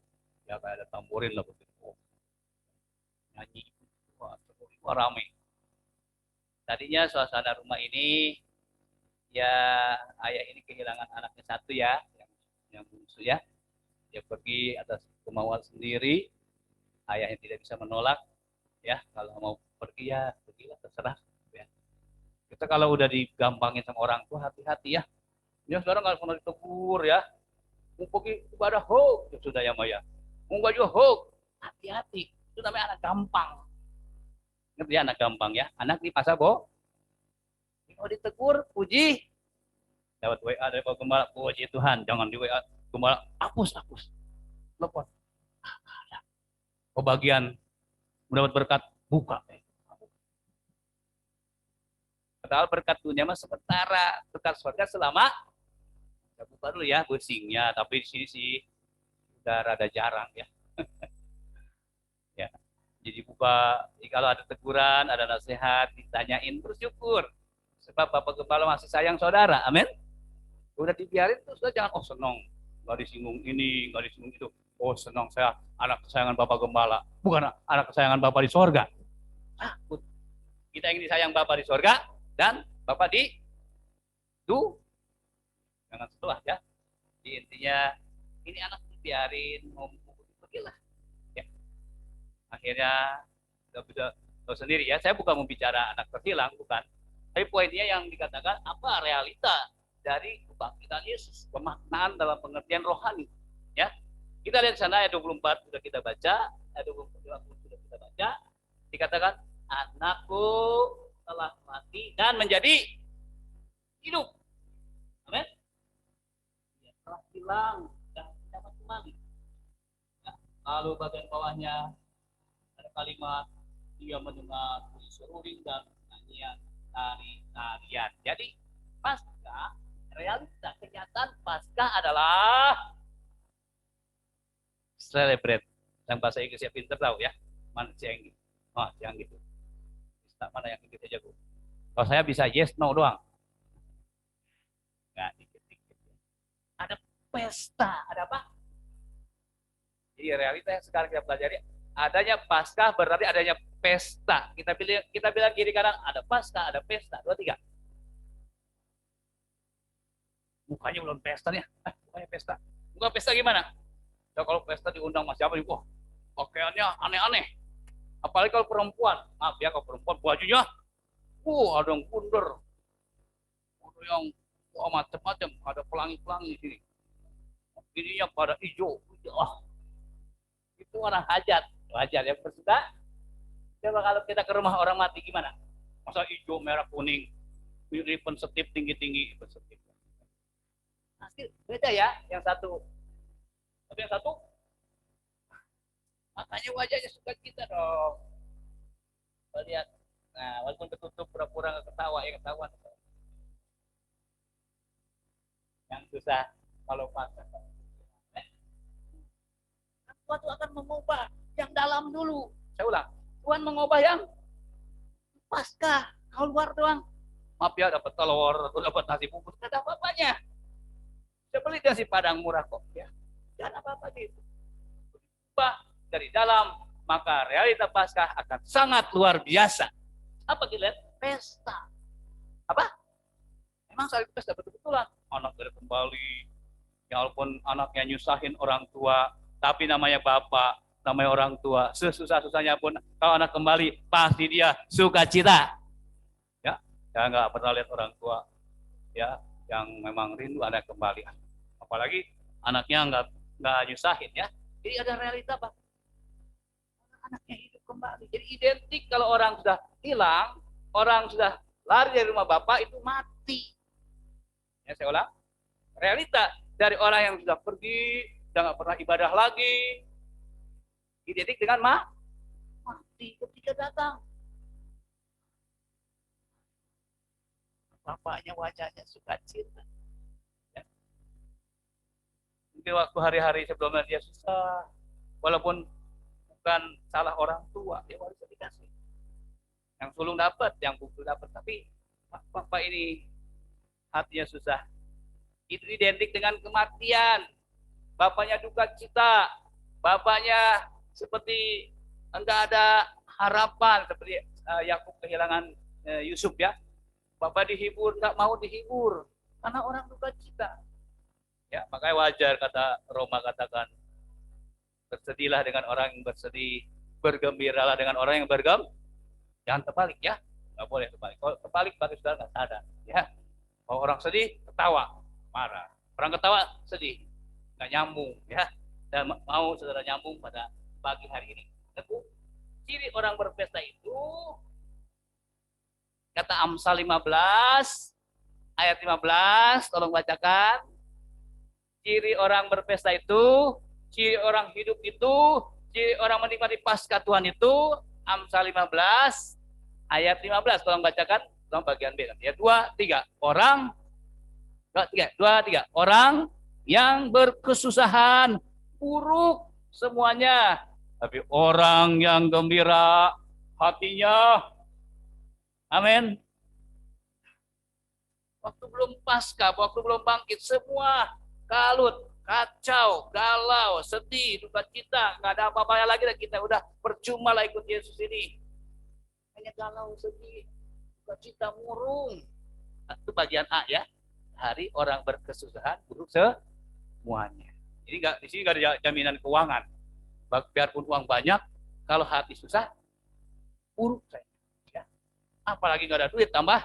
Ya kayak ada tamborin lah begitu. Nyanyi, wah, ramai. Tadinya suasana rumah ini, ya ayah ini kehilangan anaknya satu ya, yang bungsu ya. Dia pergi atas kemauan sendiri, ayahnya tidak bisa menolak, ya kalau mau pergi ya pergilah terserah. Ya. Kita kalau udah digampangin sama orang tua hati-hati ya. Ya sekarang nggak pernah ditegur ya. Mau pergi ibadah hoax, ya sudah ya Maya. Mau nggak juga hoax, hati-hati. Itu namanya anak gampang. Ngerti ya anak gampang ya. Anak di pasar bo. Kalau ditegur, puji. Dapat WA dari Pak Gembala, puji Tuhan. Jangan di WA Gembala, hapus. Lepon. Kebagian mendapat berkat, buka. Padahal berkat dunia mah sementara, berkat surga selama saya buka dulu ya busingnya, tapi di sini sih udah rada jarang ya. Ya. Jadi buka, kalau ada teguran, ada nasihat, ditanyain bersyukur. Sebab Bapak Gembala masih sayang saudara, amin. Udah dibiarin terus jangan senang, nggak disinggung ini, nggak disinggung itu. Oh senang, saya anak kesayangan Bapak Gembala, bukan anak kesayangan Bapak di sorga. Kita ingin disayang Bapak di sorga dan Bapak di jangan setelah ya. Jadi intinya ini anak dibiarin mau pergilah. Ya. Akhirnya udah tahu sendiri ya. Saya bukan membicara anak terhilang, bukan. Tapi poinnya yang dikatakan apa realita dari kebangkitan Yesus, pemaknaan dalam pengertian rohani. Ya. Kita lihat sana ayat 24 sudah kita baca, ayat 24 sudah kita baca. Dikatakan anakku telah mati dan menjadi hidup. Amin. Dia telah hilang dan dapat kembali. Ya. Lalu bagian bawahnya ada kalimat dia mendengar bunyi seruling dan nyanyian tari-tarian. Jadi pasca realita kenyataan pasca adalah celebrate. Yang bahasa Inggrisnya pinter tahu ya. Mana Cianggit? Oh, Cianggit. Pesta mana yang Inggris jago? Kalau saya bisa yes no doang. Nggak dikit-dikit. Ada pesta, ada apa? Jadi realita yang sekarang kita pelajari, adanya Paskah berarti adanya pesta. Kita bilang kiri kanan ada Paskah, ada pesta. 2, 3. Mukanya belum pesta nih. Mukanya pesta. Muka pesta gimana? Ya, kalau pesta diundang mas siapa nih? Wah, pakaiannya aneh-aneh. Apalagi kalau perempuan. Maaf ya, kalau perempuan bajunya, ada yang kunder, ada yang macam-macam, ada pelangi-pelangi di sini. Ininya pada hijau. Itu orang hajat, wajar ya bersuka. Coba kalau kita ke rumah orang mati gimana? Masa hijau, merah, kuning, ribbon setip tinggi-tinggi, bersetip. Pasti beda ya, yang satu. Tapi yang satu, makanya wajahnya suka kita dong. Lihat, nah walaupun tertutup pura-pura nggak ketawa, ya ketahuan. Yang susah kalau pasang. Tuhan akan mengubah yang dalam dulu. Saya ulang, Tuhan mengubah yang Paskah, kalau luar doang. Maaf ya, dapat telur atau dapat nasi bungkus, nggak ada apa-apanya. Saya beli nasi padang murah kok, ya. Jangan apa-apa gitu. Ubah dari dalam, maka realita Paskah akan sangat luar biasa. Apa kita lihat? Pesta. Apa? Memang saat pesta betul-betulan. Anak dari kembali, ya walaupun anaknya nyusahin orang tua, tapi namanya bapak, namanya orang tua, sesusah-susahnya pun kalau anak kembali, pasti dia sukacita. Ya, saya nggak pernah lihat orang tua, ya, yang memang rindu anak kembali. Apalagi anaknya nggak nyusahin ya. Jadi ada realita apa? Anaknya hidup kembali. Jadi identik kalau orang sudah hilang, orang sudah lari dari rumah bapak itu mati. Ya saya ulang. Realita dari orang yang sudah pergi, sudah nggak pernah ibadah lagi, identik dengan mati ketika datang. Bapaknya wajahnya sukacita. Ya. Mungkin waktu hari-hari sebelumnya dia susah, walaupun bukan salah orang tua, dia harus dikasih. Yang sulung dapat, yang bungsu dapat, tapi bapak ini hatinya susah. Itu identik dengan kematian. Bapaknya duka cita, bapaknya seperti enggak ada harapan, seperti Yakub kehilangan Yusuf ya. Bapak dihibur, enggak mau dihibur karena orang duka cita. Ya, makanya wajar kata Roma katakan, bersedihlah dengan orang yang bersedih, bergembiralah dengan orang yang bergembira. Jangan terbalik ya, nggak boleh terbalik. Kalau terbalik berarti sudah nggak sadar. Ya, kalau orang sedih ketawa, marah. Orang ketawa sedih, nggak nyambung ya. Dan mau saudara nyambung pada pagi hari ini. Tentu ciri orang berpesta itu kata Amsal 15 ayat 15, tolong bacakan. Ciri orang berpesta itu, ciri orang hidup itu, ciri orang menikmati Paskah Tuhan itu, Amsal 15 ayat 15, tolong bacakan, tolong bagian B. Ya, 2, 3. Orang 2, 3. Orang yang berkesusahan buruk semuanya, tapi orang yang gembira hatinya, amin. Waktu belum Paskah, waktu belum bangkit, semua kalut, kacau, galau, sedih, duka cita, nggak ada apa-apa lagi, dan kita udah percuma lah ikut Yesus ini. Hanya galau, sedih, duka cita, murung. Nah, itu bagian A ya. Hari orang berkesusahan buruk semuanya. Jadi di sini nggak ada jaminan keuangan. Biarpun uang banyak, kalau hati susah, buruk saya. Ya. Apalagi nggak ada duit, tambah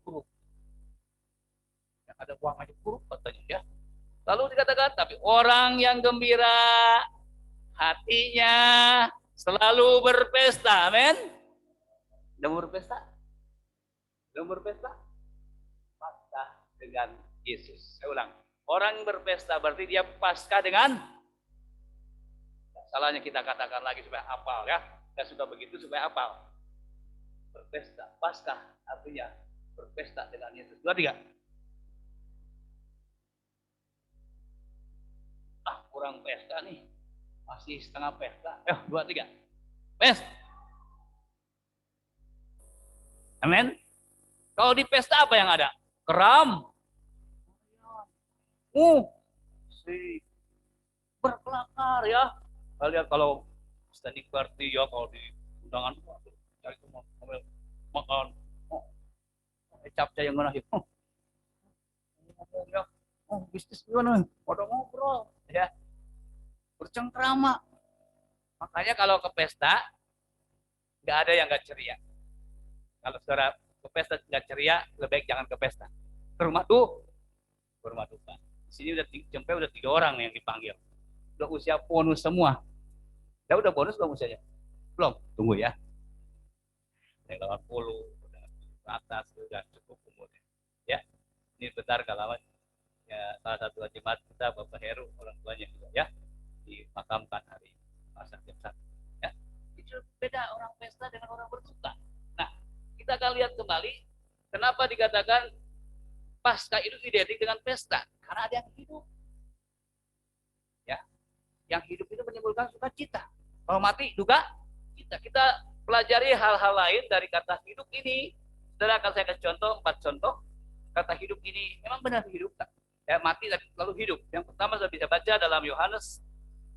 buruk. Yang ada uang aja buruk katanya ya. Lalu dikatakan, tapi orang yang gembira hatinya selalu berpesta. Amin. Udah berpesta? Udah berpesta? Paskah dengan Yesus. Saya ulang. Orang yang berpesta berarti dia Paskah dengan, salahnya kita katakan lagi supaya hafal ya. Saya suka begitu supaya hafal. Berpesta, Paskah artinya berpesta dengan Yesus. 2, 3. Kurang pesta nih. Masih setengah pesta. 2, 3. Pesta. Amin. Kalau di pesta apa yang ada? Keram. Si berkelakar ya. Kalian kalau standing party ya, kalau di undangan cari makan. Capcay yang mana ya? Ya. Bisnis gimana? Pada ngobrol ya. Bercengkrama. Makanya kalau ke pesta nggak ada yang nggak ceria. Kalau saudara ke pesta nggak ceria, lebih baik jangan ke pesta. Ke rumah duka. Di sini udah 3 orang yang dipanggil. Udah usia bonus semua. Ya udah bonus belum usianya? Belum. Tunggu ya. Yang 80, udah ke atas, udah cukup umurnya. Ya. Ini bentar kalau ya, salah satu jemaat kita Bapak Heru, orang tuanya juga ya, dimakamkan hari masa jam 1. Ya. Itu beda orang pesta dengan orang berduka. Nah, kita akan lihat kembali kenapa dikatakan pasca itu identik dengan pesta, karena ada yang hidup. Ya. Yang hidup itu menimbulkan sukacita. Kalau mati duka cita. Kita pelajari hal-hal lain dari kata hidup ini. Saudara akan saya kasih contoh 4 contoh. Kata hidup ini memang benar hidup. Ya, mati dan lalu hidup. Yang pertama saya bisa baca dalam Yohanes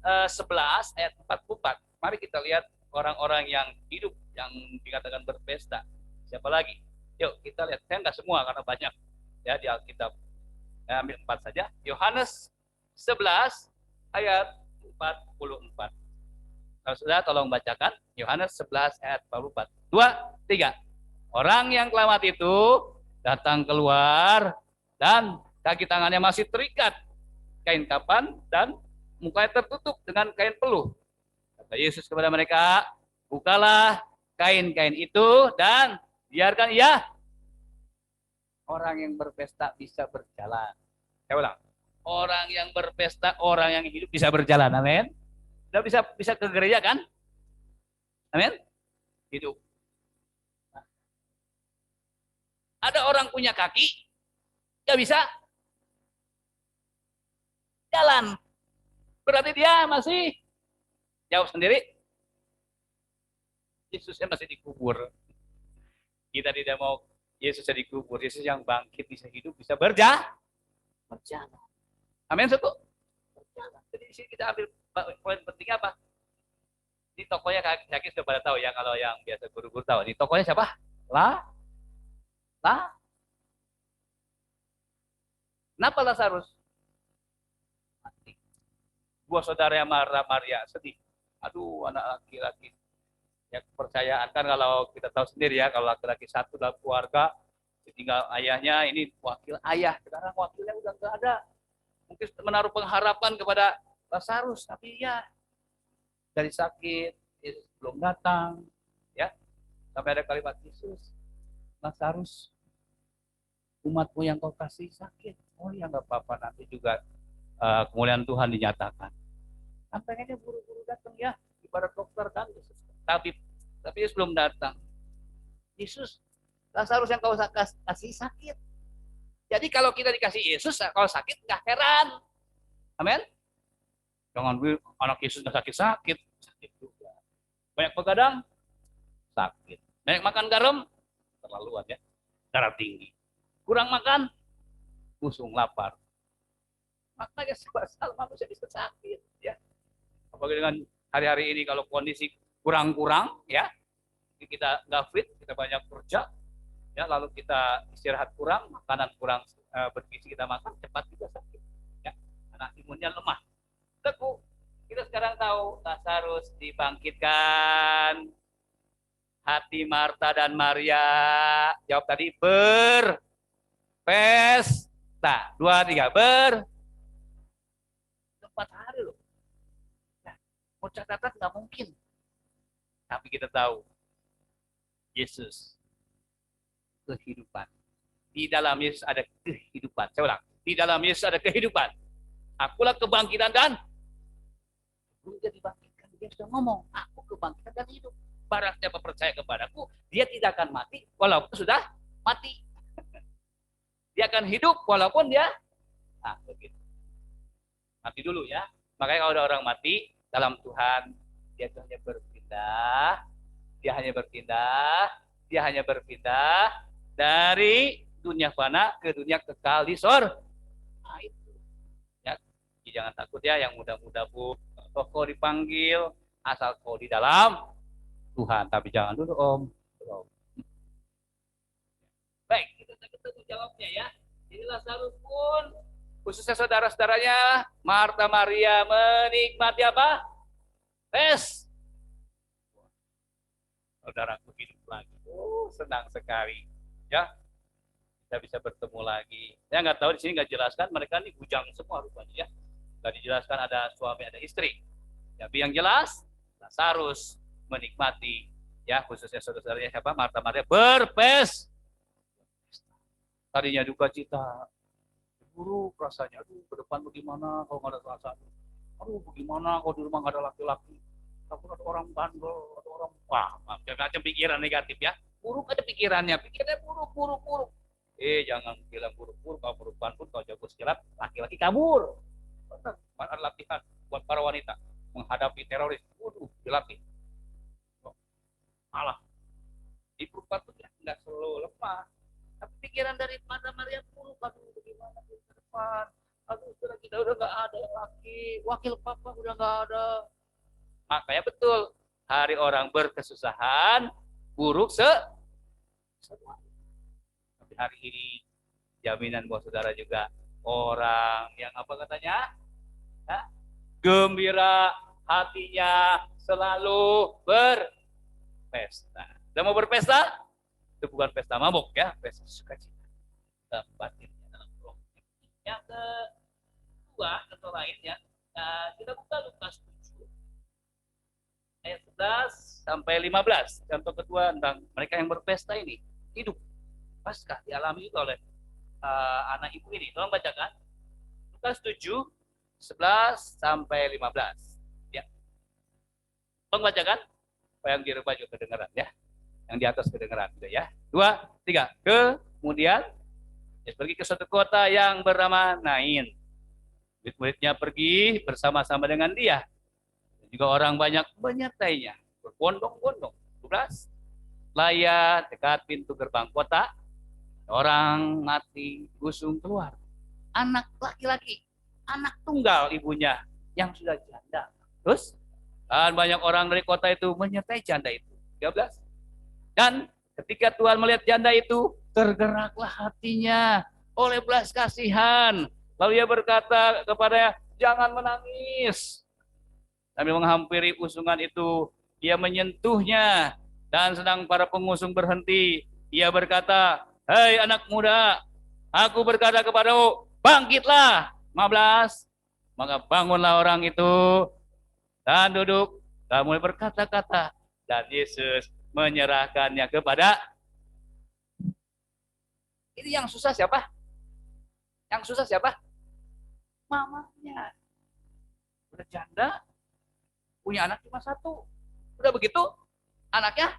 11 ayat 44. Mari kita lihat orang-orang yang hidup yang dikatakan berpesta. Siapa lagi? Yuk kita lihat. Saya nggak semua karena banyak ya di Alkitab. Saya ambil 4 saja. Yohanes 11 ayat 44. Kalau sudah tolong bacakan Yohanes 11 ayat 44. 2, 3. Orang yang telah mati itu datang keluar dan kaki tangannya masih terikat kain kapan dan mukanya tertutup dengan kain peluh. Kata Yesus kepada mereka, bukalah kain-kain itu dan biarkan ia. Orang yang berpesta bisa berjalan. Saya ulang. Orang yang berpesta, orang yang hidup bisa berjalan. Amin. Sudah bisa ke gereja kan? Amin. Hidup. Ada orang punya kaki, nggak bisa jalan. Berarti dia masih jauh sendiri. Yesusnya masih dikubur. Kita tidak mau Yesusnya dikubur. Yesus yang bangkit bisa hidup, bisa berjalan. Amin, satu. Berjalan. Jadi di sini kita ambil poin penting apa? Di tokonya yakin sudah pada tahu ya, kalau yang biasa guru-guru tahu. Di tokonya siapa? Kenapa Lazarus mati? Buah saudara Maria sedih. Aduh, anak laki-laki. Ya kepercayaan kan kalau kita tahu sendiri ya, kalau laki-laki satu dalam keluarga ditinggal ayahnya, ini wakil ayah. Sekarang wakilnya udah nggak ada. Mungkin menaruh pengharapan kepada Lazarus, tapi ya dari sakit, Yesus belum datang, ya sampai ada kalimat Yesus, Lazarus, umatmu yang kau kasih sakit. Oh ya nggak apa-apa, nanti juga kemuliaan Tuhan dinyatakan. Pengennya buru-buru datang ya, ibarat dokter kan, tapi Yesus belum datang. Yesus, Lazarus yang kau kasih sakit. Jadi kalau kita dikasih Yesus, kalau sakit nggak heran. Amin. Jangan anak Yesus nggak sakit juga. Banyak begadang, sakit. Banyak makan garam, terlaluan ya, darah tinggi. Kurang makan, busung, lapar. Makanya sebab manusia bisa sakit ya. Apalagi dengan hari-hari ini kalau kondisi kurang-kurang ya, kita nggak fit, kita banyak kerja, ya lalu kita istirahat kurang, makanan kurang bergizi kita makan, cepat juga sakit. Ya, karena imunnya lemah. Teguh. Kita sekarang tahu Lazarus dibangkitkan. Hati Marta dan Maria jawab tadi berpesta. 2, 3 4 hari loh. Nah, mau catatan nggak mungkin. Tapi kita tahu Yesus kehidupan. Di dalam Yesus ada kehidupan. Saya ulang. Di dalam Yesus ada kehidupan. Akulah kebangkitan dan belum dia dibangkitkan. Dia sudah ngomong, aku kebangkitan dan hidup. Barang siapa percaya kepadaku, dia tidak akan mati walaupun sudah mati. Dia akan hidup walaupun dia begitu. Mati dulu ya. Makanya kalau ada orang mati, dalam Tuhan, dia itu hanya berpindah, dia hanya berpindah dari dunia fana ke dunia kekal di sorga. Nah, itu. Ya, jangan takut ya yang muda-muda Bu. Kalau kau dipanggil, asal kau di dalam Tuhan, tapi jangan dulu Om. Baik, kita ketemu jawabnya ya. Jadi Lazarus pun, khususnya saudara-saudaranya, Marta Maria menikmati apa? Tes. Saudaraku hidup lagi. Senang sekali. Ya, kita bisa bertemu lagi. Saya nggak tahu di sini nggak jelaskan, mereka ini bujang semua rupanya ya. Nggak dijelaskan ada suami ada istri. Tapi yang jelas, Lazarus menikmati ya, khususnya saudara-saudaranya siapa? Marta Maria berpesta. Tadinya duka cita, buruk rasanya. Aduh, ke depan bagaimana kalau nggak ada perasaan? Aduh, bagaimana kalau di rumah nggak ada laki-laki? Takut ada orang bandel, ada orang macam-macam pikiran negatif ya. Buruk ada pikirannya buruk. Jangan bilang buruk-buruk. Kalau perempuan pun kalau jago silat, laki-laki kabur. Ada latihan buat para wanita menghadapi teroris. Dilatih. Malah di perempuan pun nggak selalu lemah. Tapi pikiran dari Marta Maria buruk, aduh bagaimana ke depan, aduh sudah kita udah nggak ada laki, wakil papa udah nggak ada. Makanya betul, hari orang berkesusahan, buruk semua. Tapi hari ini jaminan buat saudara juga orang yang apa katanya, gembira hatinya selalu berpesta. Udah mau berpesta? Itu bukan pesta mabuk ya, pesta sukacita. Batinnya dalam roh. Yang kedua atau lain ya, kita buka Lukas 7 ayat 11 sampai 15. Contoh kedua tentang mereka yang berpesta ini hidup Paskah dialami itu oleh anak ibu ini. Tolong bacakan Lukas 7 11 sampai 15 ya. Tolong bacakan supaya yang di rumah juga kedengaran ya. Yang di atas kedengaran gitu ya. 2, 3. Kemudian Yesus pergi ke suatu kota yang bernama Nain. Murid-muridnya pergi bersama-sama dengan dia. Dan juga orang banyak menyertainya. Berbondong-bondong. 12. Layar dekat pintu gerbang kota. Orang mati busung keluar. Anak laki-laki. Anak tunggal ibunya yang sudah janda. Terus dan banyak orang dari kota itu menyertai janda itu. 13. Dan ketika Tuhan melihat janda itu, tergeraklah hatinya oleh belas kasihan. Lalu ia berkata kepadanya, jangan menangis. Sambil menghampiri usungan itu, ia menyentuhnya. Dan sedang para pengusung berhenti, ia berkata, hei anak muda, aku berkata kepadamu, bangkitlah. 15. Maka bangunlah orang itu dan duduk dan mulai berkata-kata. Dan Yesus menyerahkannya kepada. Ini yang susah siapa? Yang susah siapa? Mamanya. Udah janda, punya anak cuma satu. Udah begitu, anaknya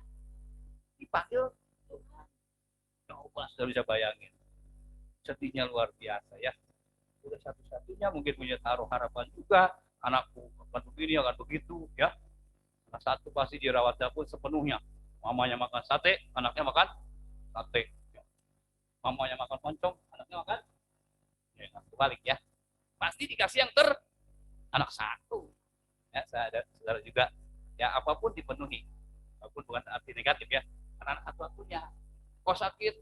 dipanggil Tuhan. Coba sudah bisa bayangin. Sedihnya luar biasa ya. Udah satu-satunya mungkin punya taruh harapan juga. Anakku akan begini, akan begitu ya. Salah satu pasti dirawat dapur sepenuhnya. Mamanya makan sate, anaknya makan sate. Mamanya makan moncong, anaknya makan balik ya. Pasti dikasih yang anak satu. Ya, saudara juga ya apapun dipenuhi. Apapun bukan arti negatif ya. Karena anak satu-satunya. Kalau sakit,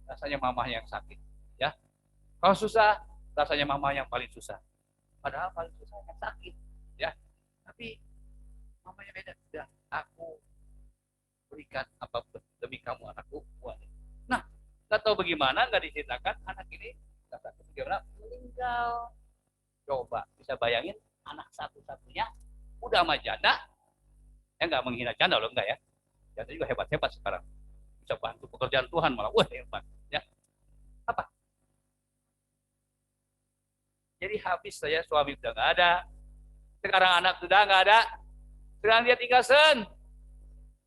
rasanya mamanya yang sakit. Ya. Kalau susah, rasanya mama yang paling susah. Padahal paling susah yang sakit. Ya. Tapi mamanya beda. Ya, aku berikan apapun demi kamu anakku. Nah, nggak tahu bagaimana nggak diceritakan anak ini kata bagaimana meninggal. Coba bisa bayangin anak satu-satunya udah sama janda, ya nggak menghina janda loh enggak ya. Janda juga hebat-hebat sekarang. Bisa bantu pekerjaan Tuhan malah wah hebat ya. Apa? Jadi habis saya suami udah nggak ada. Sekarang anak sudah nggak ada. Sekarang dia tinggal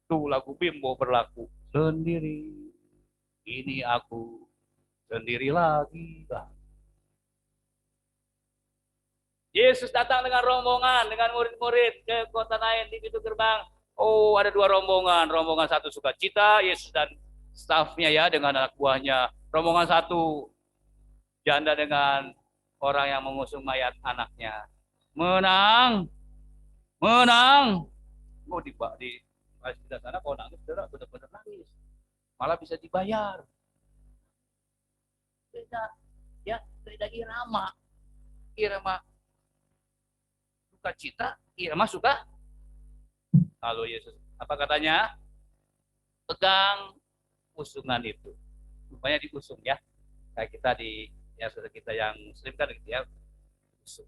tuh lagu Bimbo berlaku sendiri. Ini aku sendiri lagi. Yesus datang dengan rombongan, dengan murid-murid ke kota Nain di pintu gerbang. Oh, ada dua rombongan. Rombongan satu sukacita, Yesus dan stafnya ya, dengan anak buahnya. Rombongan satu, janda dengan orang yang mengusung mayat anaknya. Menang, menang. Oh, di sana kalau nangis, saudara, benar-benar nangis. Malah bisa dibayar. Beda, ya, beda irama. Irama sukacita, irama suka. Lalu Yesus, apa katanya? Pegang usungan itu. Rupanya diusung ya. Kayak kita ya saudara kita yang muslim kan gitu ya. Usung.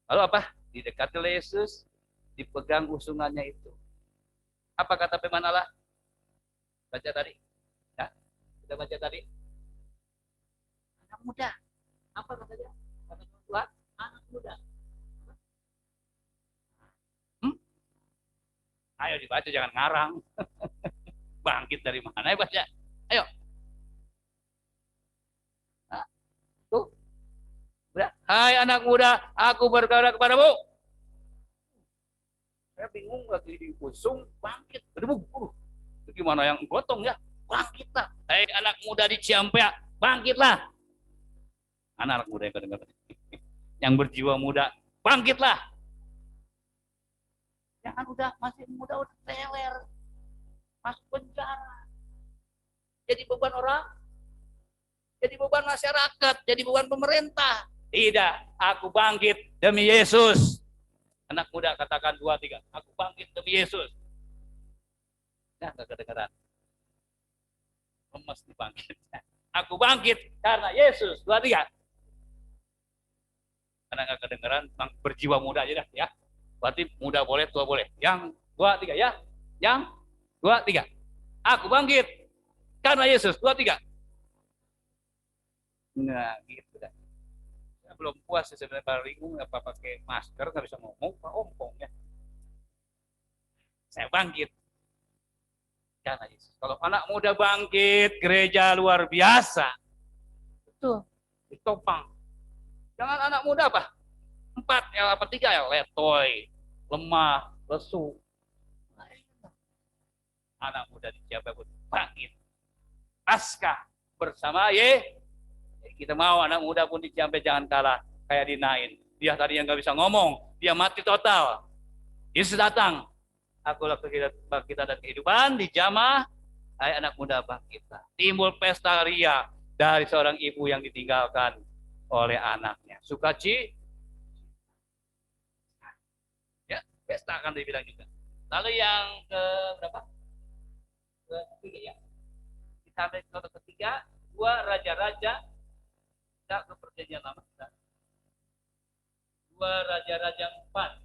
Lalu apa? Didekati oleh Yesus, dipegang usungannya itu. Apa kata firman Allah? Baca tadi. Ya, kita baca tadi. Anak muda. Apa katanya? Kata Tuhan, anak muda. Ayo dibaca, jangan ngarang. Bangkit dari mana? Ayo baca. Ayo. Nah, tuh. Udah. Hai anak muda, aku berkata kepadamu. Saya bingung lagi diusung, bangkit. Aduh, itu gimana yang gotong ya? Bangkitlah. Hai anak muda di Ciampea, bangkitlah. Anak muda yang kedengaran. Yang berjiwa muda, bangkitlah. Jangan udah masih muda udah teler, masuk penjara, jadi beban orang, jadi beban masyarakat, jadi beban pemerintah. Tidak, aku bangkit demi Yesus. Anak muda katakan 2, 3, aku bangkit demi Yesus. Nah, gak kedengeran. Lemes dibangkit. Aku bangkit karena Yesus. 2, 3. Karena gak kedengeran, berjiwa muda aja dah ya. Berarti muda boleh, tua boleh. Yang 2, 3 ya. Yang 2, 3. Aku bangkit karena Yesus. 2, 3. Nah, gitu dah. Ya, belum puas sebenarnya baringung apa pakai masker nggak bisa ngomong, Pak ompong ya. Saya bangkit karena Yesus. Kalau anak muda bangkit, gereja luar biasa. Betul. Ditopang. Jangan anak muda apa? 4 ya, 3 ya, letoy, lemah, lesu. Anak muda di Ciampea pun bangkit. Pasca bersama kita mau anak muda pun di Ciampea jangan kalah kayak di Nain. Dia tadi yang nggak bisa ngomong, dia mati total. Yesus datang. Akulah kita dan kehidupan di jamaah. Hai anak muda bangkit. Timbul pesta ria dari seorang ibu yang ditinggalkan oleh anaknya. Sukacita. Pesta akan dibilang juga. Lalu yang ke berapa? Ketiga ya. Sampai ke ketiga, 2 raja-raja. Kita ke perjanjian lama. 2 raja-raja 4.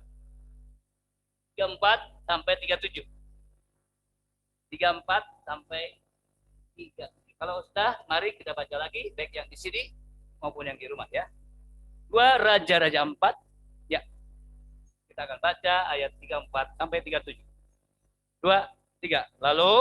34 sampai 37. 34 sampai 37. Kalau sudah, mari kita baca lagi, baik yang di sini maupun yang di rumah ya. 2 raja-raja 4. Kita akan baca ayat 34 sampai 37. 2, 3. Lalu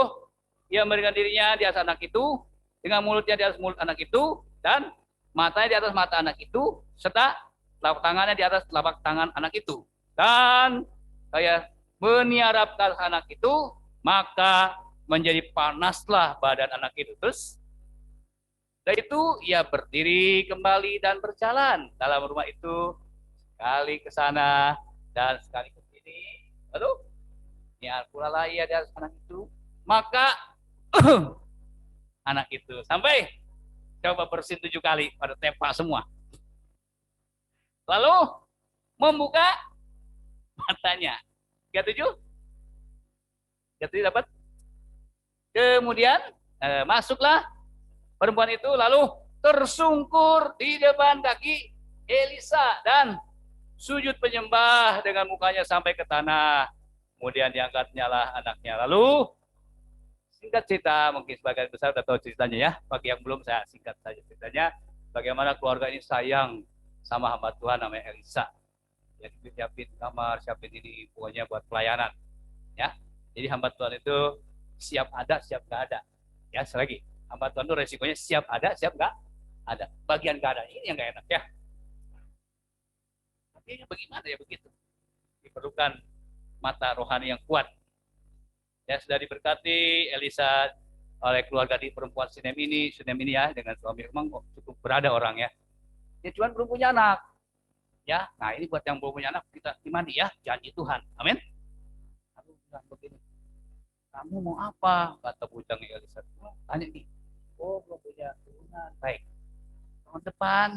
ia memberikan dirinya di atas anak itu, dengan mulutnya di atas mulut anak itu, dan matanya di atas mata anak itu, serta telapak tangannya di atas telapak tangan anak itu. Dan saya meniarapkan anak itu, maka menjadi panaslah badan anak itu. Terus dari itu ia berdiri kembali dan berjalan dalam rumah itu, sekali ke sana dan sekali ke sini. Lalu niar pula lah ia di atas anak itu, maka anak itu sampai coba bersin 7 kali pada tepak semua. Lalu membuka matanya. 37? 37 dapat? Kemudian masuklah perempuan itu lalu tersungkur di depan kaki Elisa dan sujud penyembah dengan mukanya sampai ke tanah. Kemudian diangkatnya lah anaknya. Lalu singkat cerita, mungkin sebagian besar sudah tahu ceritanya ya. Bagi yang belum saya singkat saja ceritanya. Bagaimana keluarga ini sayang sama hamba Tuhan namanya Elisa. Jadi siapin kamar, siapin ini, pokoknya buat pelayanan. Ya, jadi hamba Tuhan itu siap ada, siap nggak ada. Ya, selagi hamba Tuhan itu resikonya siap ada, siap nggak ada. Bagian nggak ada ini yang nggak enak ya. Artinya bagaimana ya begitu? Diperlukan mata rohani yang kuat. Ya, sudah diberkati Elisa oleh keluarga di perempuan Sunem ini ya, dengan suami memang cukup berada orang ya. Dia cuma belum punya anak. Ya, nah ini buat yang belum punya anak, kita imani ya, janji Tuhan. Amin. Lalu bilang begini, kamu mau apa? Kata bujang Elisa. Tanya nih, oh belum punya turunan. Baik, tahun depan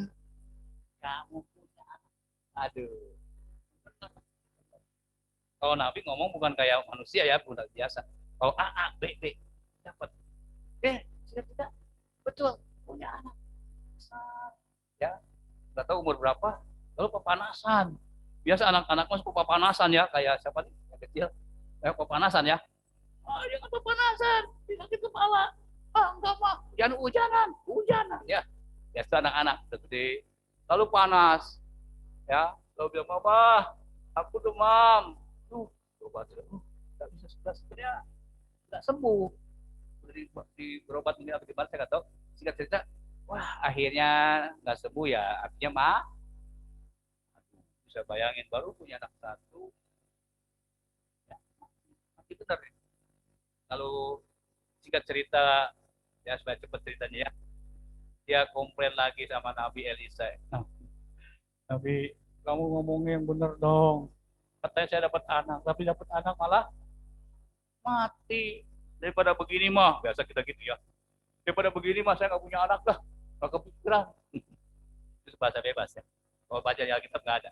kamu punya anak. Aduh. Kalau Nabi ngomong bukan kayak manusia ya, bukan biasa. Kalau A, B, dapat. Sudah tidak, betul, punya anak. Ya, nggak tahu umur berapa, lalu kepanasan. Biasa anak-anak masuk kepanasan ya, kayak siapa nih, yang kecil. Kayak kepanasan ya. Dia nggak kepanasan, dia sakit kepala. Enggak mah, jangan hujanan. Ya, biasa anak-anak, gede. Lalu panas. Ya, lalu bilang, Papa, aku demam. Berobat nggak bisa sebenarnya nggak sembuh. Di berobat ini atau gimana saya nggak tahu. Singkat cerita, wah akhirnya nggak sembuh ya. Artinya bisa bayangin baru punya anak satu, ya, mati benar. Lalu singkat cerita ya supaya cepat ceritanya ya, dia komplain lagi sama Nabi Elisa. Nabi, kamu ngomongnya yang benar dong. Katanya saya dapat anak, tapi dapat anak malah mati. Daripada begini mah, biasa kita gitu ya. Daripada begini mah saya nggak punya anak dah, nggak kepikiran. Itu bahasa bebas ya. Kalau baca di Alkitab nggak ada.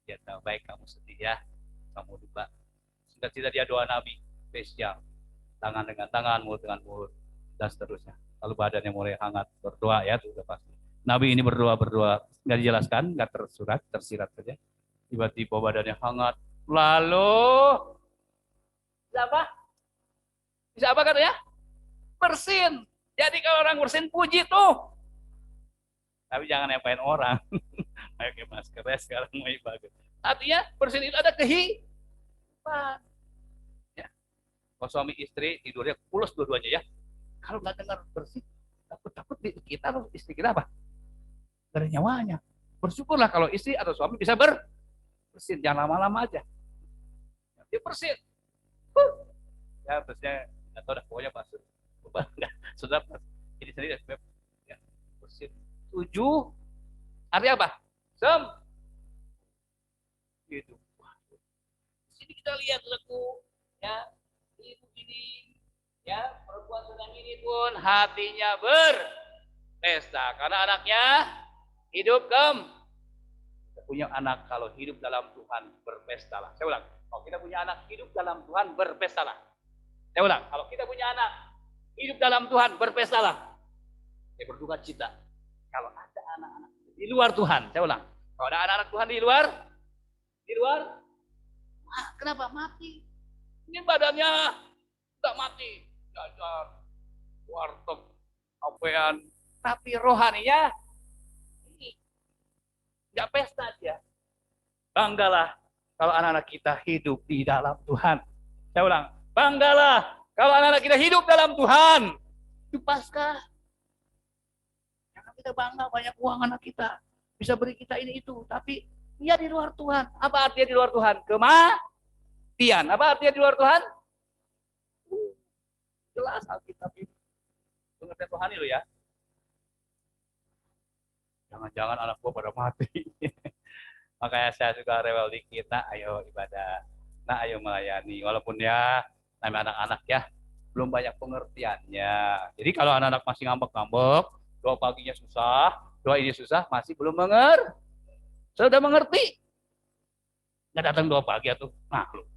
Ya tahu baik kamu sedih ya, kamu lupa. Singkat cerita dia doa Nabi spesial, tangan dengan tangan, mulut dengan mulut, dan seterusnya. Lalu badannya mulai hangat, berdoa ya, itu udah pasti. Nabi ini berdoa, nggak dijelaskan, nggak tersirat saja. Tiba-tiba badannya hangat. Lalu, bisa apa katanya? Bersin. Jadi kalau orang bersin, puji tuh. Tapi jangan ngapain orang. Pakai masker ya sekarang mau bagus. Artinya bersin itu ada kehidupan. Ya. Kalau suami istri tidurnya pulas dua-duanya ya. Kalau nggak dengar bersih, takut kita istri kita apa? Dari nyawanya. Bersyukurlah kalau istri atau suami bisa bersin, jangan lama-lama aja. Dia bersin. Ya terusnya nggak tahu dah pokoknya pas sudah ini sendiri ya, bersin. 7 artinya apa? Gitu. Di sini kita lihat lagu ya, ibu ini ya, perempuan sedang ini pun hatinya berpesta karena anaknya hidup kita punya anak kalau hidup dalam Tuhan berpestalah. Saya ulang, kalau kita punya anak hidup dalam Tuhan berpestalah. Saya ulang, kalau kita punya anak hidup dalam Tuhan berpestalah. Saya berduka cita kalau ada anak-anak di luar Tuhan. Saya ulang, kalau ada anak-anak Tuhan di luar, kenapa mati? Ini badannya tak mati, jajan, warteg, apean, tapi rohaninya nggak pesta dia. Banggalah kalau anak-anak kita hidup di dalam Tuhan. Saya ulang, banggalah kalau anak-anak kita hidup dalam Tuhan. Itu Paskah. Jangan kita bangga banyak uang anak kita bisa beri kita ini itu, tapi dia di luar Tuhan. Apa artinya di luar Tuhan? Kematian. Apa artinya di luar Tuhan? Jelas Alkitab ini. Pengertian Tuhan itu ya. Jangan-jangan anak gua pada mati. Makanya saya suka rewel dikit. Nah, ayo ibadah. Nah, ayo melayani. Walaupun ya, namanya anak-anak ya, belum banyak pengertiannya. Jadi kalau anak-anak masih ngambek-ngambek, doa paginya susah, doa ini susah, masih belum mengerti. Sudah mengerti. Nggak datang doa pagi tuh. Nah, lu.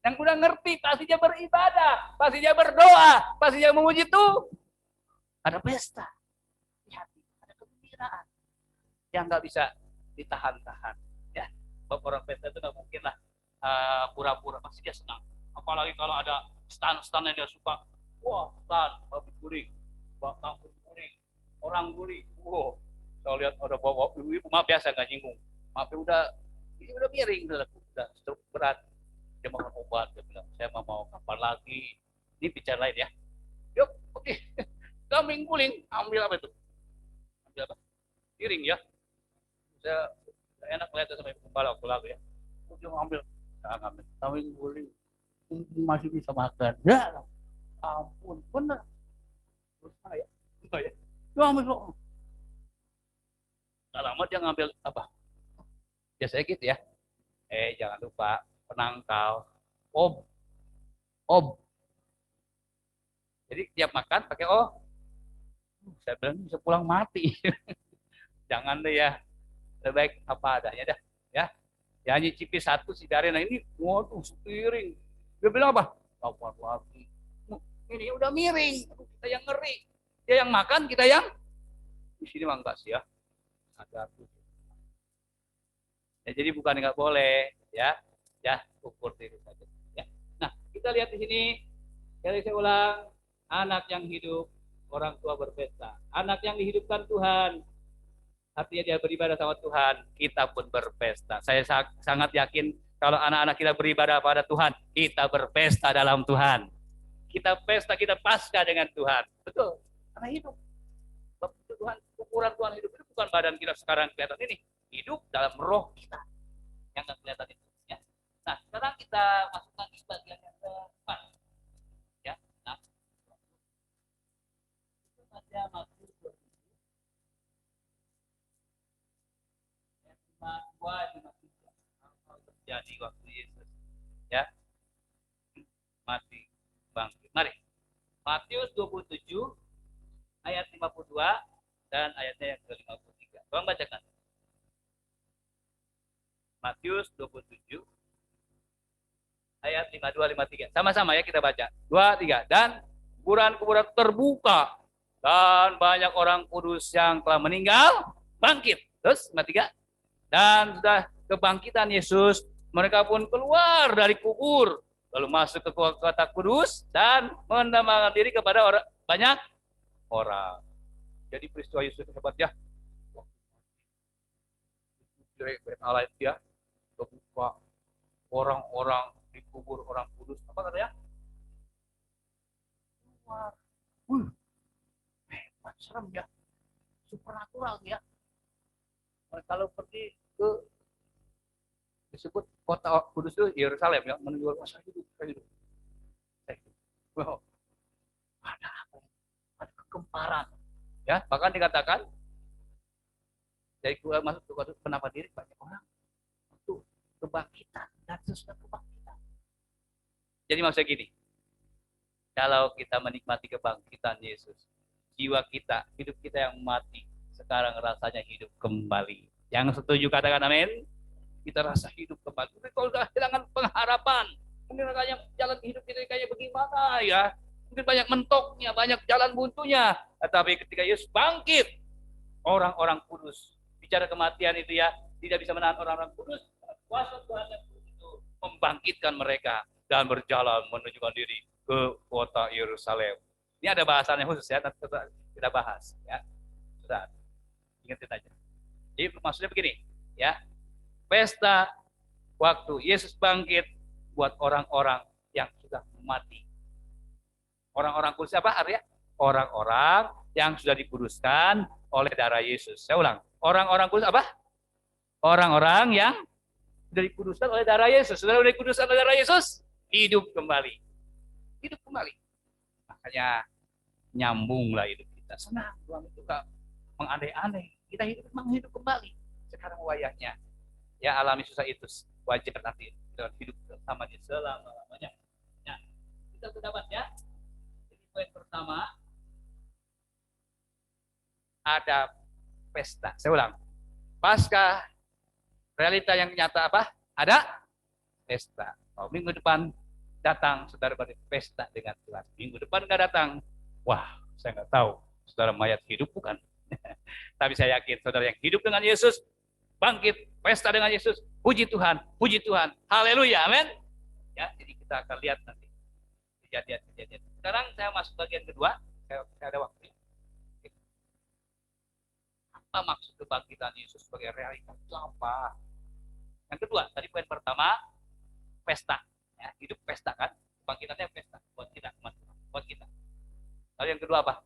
Yang udah ngerti, pastinya beribadah, pastinya berdoa, pastinya memuji tuh. Ada pesta. Ada kegembiraan. Yang nggak bisa ditahan-tahan. Ya, orang pesta itu nggak mungkin lah pura-pura, pasti dia senang. Apalagi kalau ada stand-stand yang dia suka. Wah, stand, babi kuning, bakang kuning, orang kuning. Wow, saya lihat ada bawa ibu, maaf ya saya nggak nyinggung. Maaf ya ini udah miring, udah stroke berat. Dia makan obat, dia bilang, saya mau kapan lagi. Ini bicara lain ya. Yuk, oke. Kambing guling, ambil apa itu? Ambil apa? piring ya. Saya enak lihat sampai kepala aku lalu ya. Dia ngambil, saya ngambil, tapi boleh masih bisa makan. Ya, ampun, bener. Terus saya, dia ngambil kok. Gak lama dia ngambil apa? Biasanya gitu ya. Jangan lupa penangkal, ob. Jadi tiap makan pakai saya bilang bisa pulang mati. Jangan deh ya. Lebih baik apa adanya dah. Ya. Ya nyicipi satu si Darena ini, waduh sepiring. Dia bilang apa? Lapar lagi. Ini udah miring. Kita yang ngeri. Dia yang makan, kita yang di sini mah enggak sih ya. Ada ya, jadi bukan nggak boleh ya. Ya, ukur diri saja. Ya. Nah, kita lihat di sini. Kali saya ulang, anak yang hidup, orang tua berpesta. Anak yang dihidupkan Tuhan, artinya dia beribadah sama Tuhan, kita pun berpesta. Saya sangat yakin kalau anak-anak kita beribadah pada Tuhan, kita berpesta dalam Tuhan. Kita pesta, kita pasca dengan Tuhan. Betul, karena hidup. Tuhan, ukuran Tuhan hidup itu bukan badan kita sekarang kelihatan ini. Hidup dalam roh kita yang nggak kelihatan itu. Ya. Nah, sekarang kita masukkan di bagian yang keempat. Ya, nah, itu saja Matius 27. Terjadi waktu Yesus ya mati bangkit. Mari Matius 27 ayat 52 dan ayatnya yang ke-53. Tolong bacakan. Matius 27 ayat 52 53. Sama-sama ya kita baca. 2 3. Dan kuburan-kuburan terbuka dan banyak orang kudus yang telah meninggal bangkit. Terus 53. Dan sudah kebangkitan Yesus, mereka pun keluar dari kubur, lalu masuk ke kota kudus dan mendamaikan diri kepada banyak orang. Jadi peristiwa Yesus hebat ya. Allah ya, kebuka orang-orang di kubur orang kudus. Apa katanya? Keluar. Hebat, serem ya. Supernatural ya. Kalau pergi ke disebut kota kudus itu Yerusalem ya, menuju masa hidup. Wow. Ada apa? Ada kegemparan. Ya, bahkan dikatakan dari keluar masuk ke kota penampak diri banyak orang untuk kebangkitan dan sesudah kebangkitan. Jadi maksudnya gini, kalau kita menikmati kebangkitan Yesus, jiwa kita, hidup kita yang mati sekarang rasanya hidup kembali. Yang setuju katakan amin. Kita rasa hidup kembali. Tapi kalau sudah kehilangan pengharapan, mungkin rasanya jalan hidup kita kayak bagaimana ya? Mungkin banyak mentoknya, banyak jalan buntunya. Tetapi ketika Yesus bangkit, orang-orang kudus, bicara kematian itu ya, tidak bisa menahan orang-orang kudus. Kuasa Tuhan yang kudus itu membangkitkan mereka dan berjalan menunjukkan diri ke kota Yerusalem. Ini ada bahasannya khusus ya, nanti kita bahas ya. Sudah. Ingatin aja. Jadi maksudnya begini, ya. Pesta waktu Yesus bangkit buat orang-orang yang sudah mati. Orang-orang kudus apa artinya? Orang-orang yang sudah dikuduskan oleh darah Yesus. Saya ulang. Orang-orang kudus apa? Orang-orang yang sudah dikuduskan oleh darah Yesus. Sudah dikuduskan oleh darah Yesus, hidup kembali. Hidup kembali. Makanya nyambunglah hidup kita. Senang, Tuhan itu gak mengandai-andai. Kita memang hidup kembali. Sekarang wayahnya. Ya alami susah itu wajar nanti dengan hidup bersama dia selama-lamanya. Nah, kita sudah dapat ya. Jadi poin pertama ada pesta. Saya ulang. Pasca realita yang nyata apa? Ada pesta. Oh, minggu depan datang saudara berpesta dengan Tuhan. Minggu depan nggak datang. Wah, saya nggak tahu. Saudara mayat hidup bukan? Tapi saya yakin saudara yang hidup dengan Yesus bangkit, pesta dengan Yesus, puji Tuhan, haleluya, amin. Ya, jadi kita akan lihat nanti kejadian-kejadian. Sekarang saya masuk bagian kedua, saya ada waktu. Apa maksud kebangkitan Yesus sebagai realitas itu apa? Yang kedua, tadi poin pertama, pesta, ya, hidup pesta kan, kebangkitannya pesta buat kita, buat kita. Lalu yang kedua apa?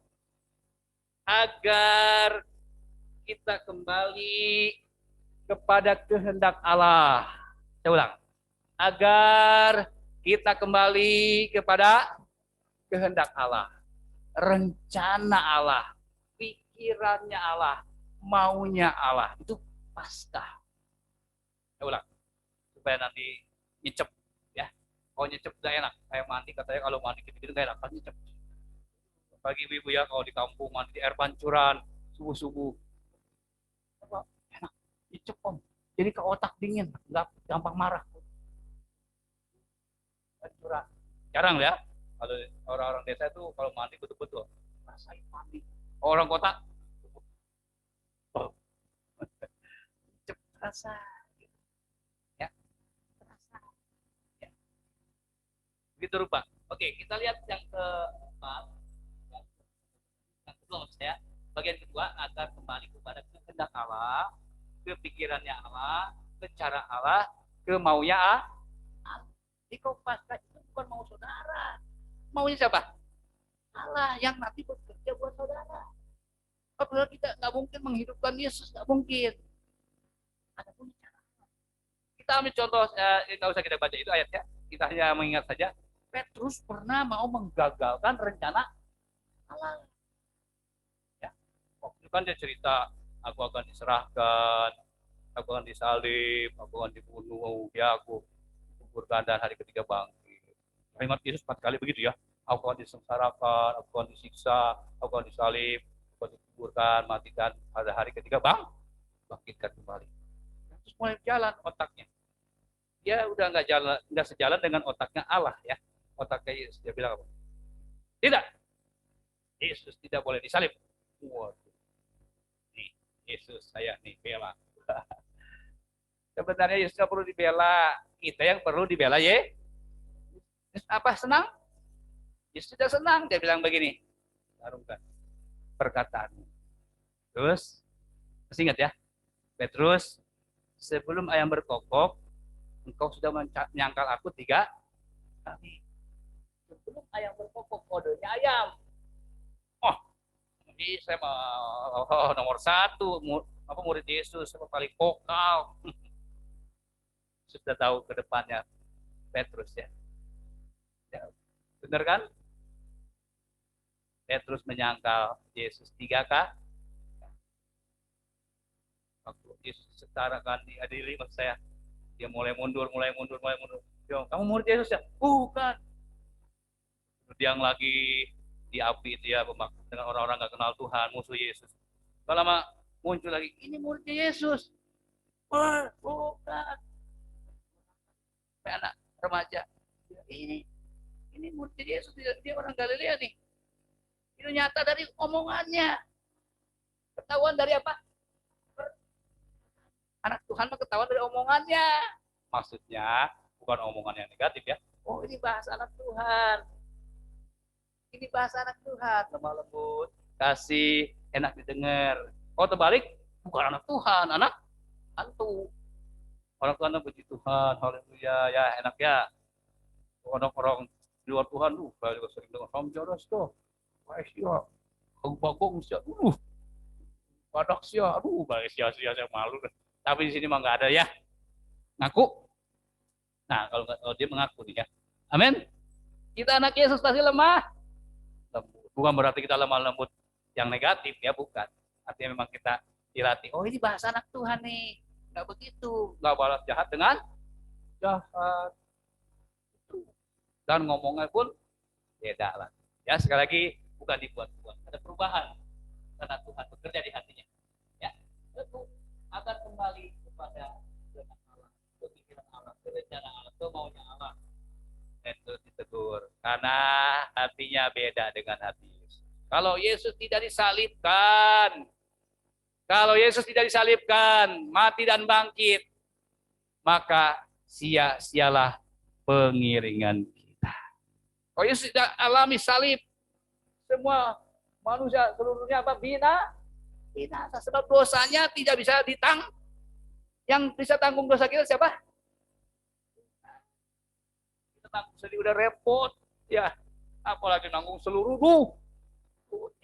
Agar kita kembali kepada kehendak Allah. Saya ulang. Agar kita kembali kepada kehendak Allah. Rencana Allah. Pikirannya Allah. Maunya Allah. Itu Paskah. Saya ulang. Supaya nanti nyecep. Ya. Kalau nyecep gak enak. Kayak mandi katanya kalau mandi gitu-gitu gak enak. Kan nyecep. Bagi ibu-ibu ya kalau di kampung mandi di air pancuran subuh-subuh enak nyecep om, jadi ke otak dingin, nggak gampang marah. Pancuran jarang ya kalau orang-orang desa itu kalau mandi betul-betul rasain mandi. Orang kota nyecep rasa ya, rasa ya. Begitu rupa. Oke, kita lihat yang keempat. Ya. Bagian kedua agar kembali kepada kehendak Allah, ke pikirannya Allah, ke cara Allah, ke maunya Allah. Di Paskah itu bukan mau saudara, maunya siapa? Allah yang nanti bekerja buat saudara. Apabila kita nggak mungkin menghidupkan Yesus, nggak mungkin. Ada punya cara. Kita ambil contoh, nggak usah kita baca itu ayatnya, kita hanya mengingat saja. Petrus pernah mau menggagalkan rencana Allah. Waktu kan dia cerita, aku akan diserahkan, aku akan disalib, aku akan dibunuh, ya aku kuburkan dan hari ketiga bangkit. Kalimat Yesus 4 kali begitu ya. Aku akan disengsarakan, aku akan disiksa, aku akan disalib, aku akan dikuburkan, matikan, pada hari ketiga bangkitkan kembali. Terus mulai jalan otaknya. Dia udah nggak sejalan dengan otaknya Allah ya. Otaknya Yesus dia bilang apa? Tidak. Yesus tidak boleh disalib. Waduh. Yesus saya nih bela. Sebenarnya Yesus nggak perlu dibela, kita yang perlu dibela ya. Yesus apa senang? Yesus tidak senang, dia bilang begini, tarungkan perkataanmu. Terus, masih ingat ya, Petrus, sebelum ayam berkokok, engkau sudah menyangkal aku 3 kali. Sebelum ayam berkokok, kodenya ayam. Oh, jadi saya nomor 1 murid Yesus, saya paling vokal. Sudah tahu ke depannya Petrus ya. Benar kan? Petrus menyangkal Yesus 3 kali. Waktu Yesus setarakan dihadiri maksud saya, dia mulai mundur. Yo, kamu murid Yesus ya? Bukan. Yang lagi di api dia dengan orang-orang nggak kenal Tuhan, musuh Yesus. Gak lama muncul lagi, ini muridnya Yesus. Bukan. Anak remaja, ini muridnya Yesus, dia orang Galilea nih. Itu nyata dari omongannya. Ketahuan dari apa? Anak Tuhan mah ketahuan dari omongannya. Maksudnya bukan omongan yang negatif ya. Oh, ini bahasa anak Tuhan. Ini bahasa anak Tuhan, lemah lembut, kasih, enak didengar. Oh terbalik, bukan anak Tuhan, anak hantu. Orang Tuhan puji Tuhan, haleluya, ya enak ya. Orang-orang di luar Tuhan, saya juga sering dengar, kamu jodoh tuh, baik ya, bagong sih, badak sih, baik sih, saya malu. Tapi di sini mah nggak ada ya, ngaku. Nah kalau dia mengaku nih ya, amin. Kita anak Yesus pasti lemah. Bukan berarti kita lemah lembut yang negatif ya, bukan. Artinya memang kita dilatih. Oh ini bahasa anak Tuhan nih, nggak begitu, nggak balas jahat dengan jahat. Dan ngomongnya pun beda lah. Ya sekali lagi bukan dibuat-buat, ada perubahan karena Tuhan bekerja di hatinya. Ya, tentu akan kembali kepada kehendak Allah, kepikiran Allah, kerencana Allah, kemaunya Allah. Itu ditegur karena hatinya beda dengan hati Yesus. Kalau Yesus tidak disalibkan, mati dan bangkit, maka sia-sialah pengiringan kita. Kalau Yesus tidak alami salib, semua manusia seluruhnya apa? Binasa. Sebab dosanya tidak bisa yang bisa tanggung dosa kita siapa? Nanggung sendiri udah repot ya, apalagi nanggung seluruh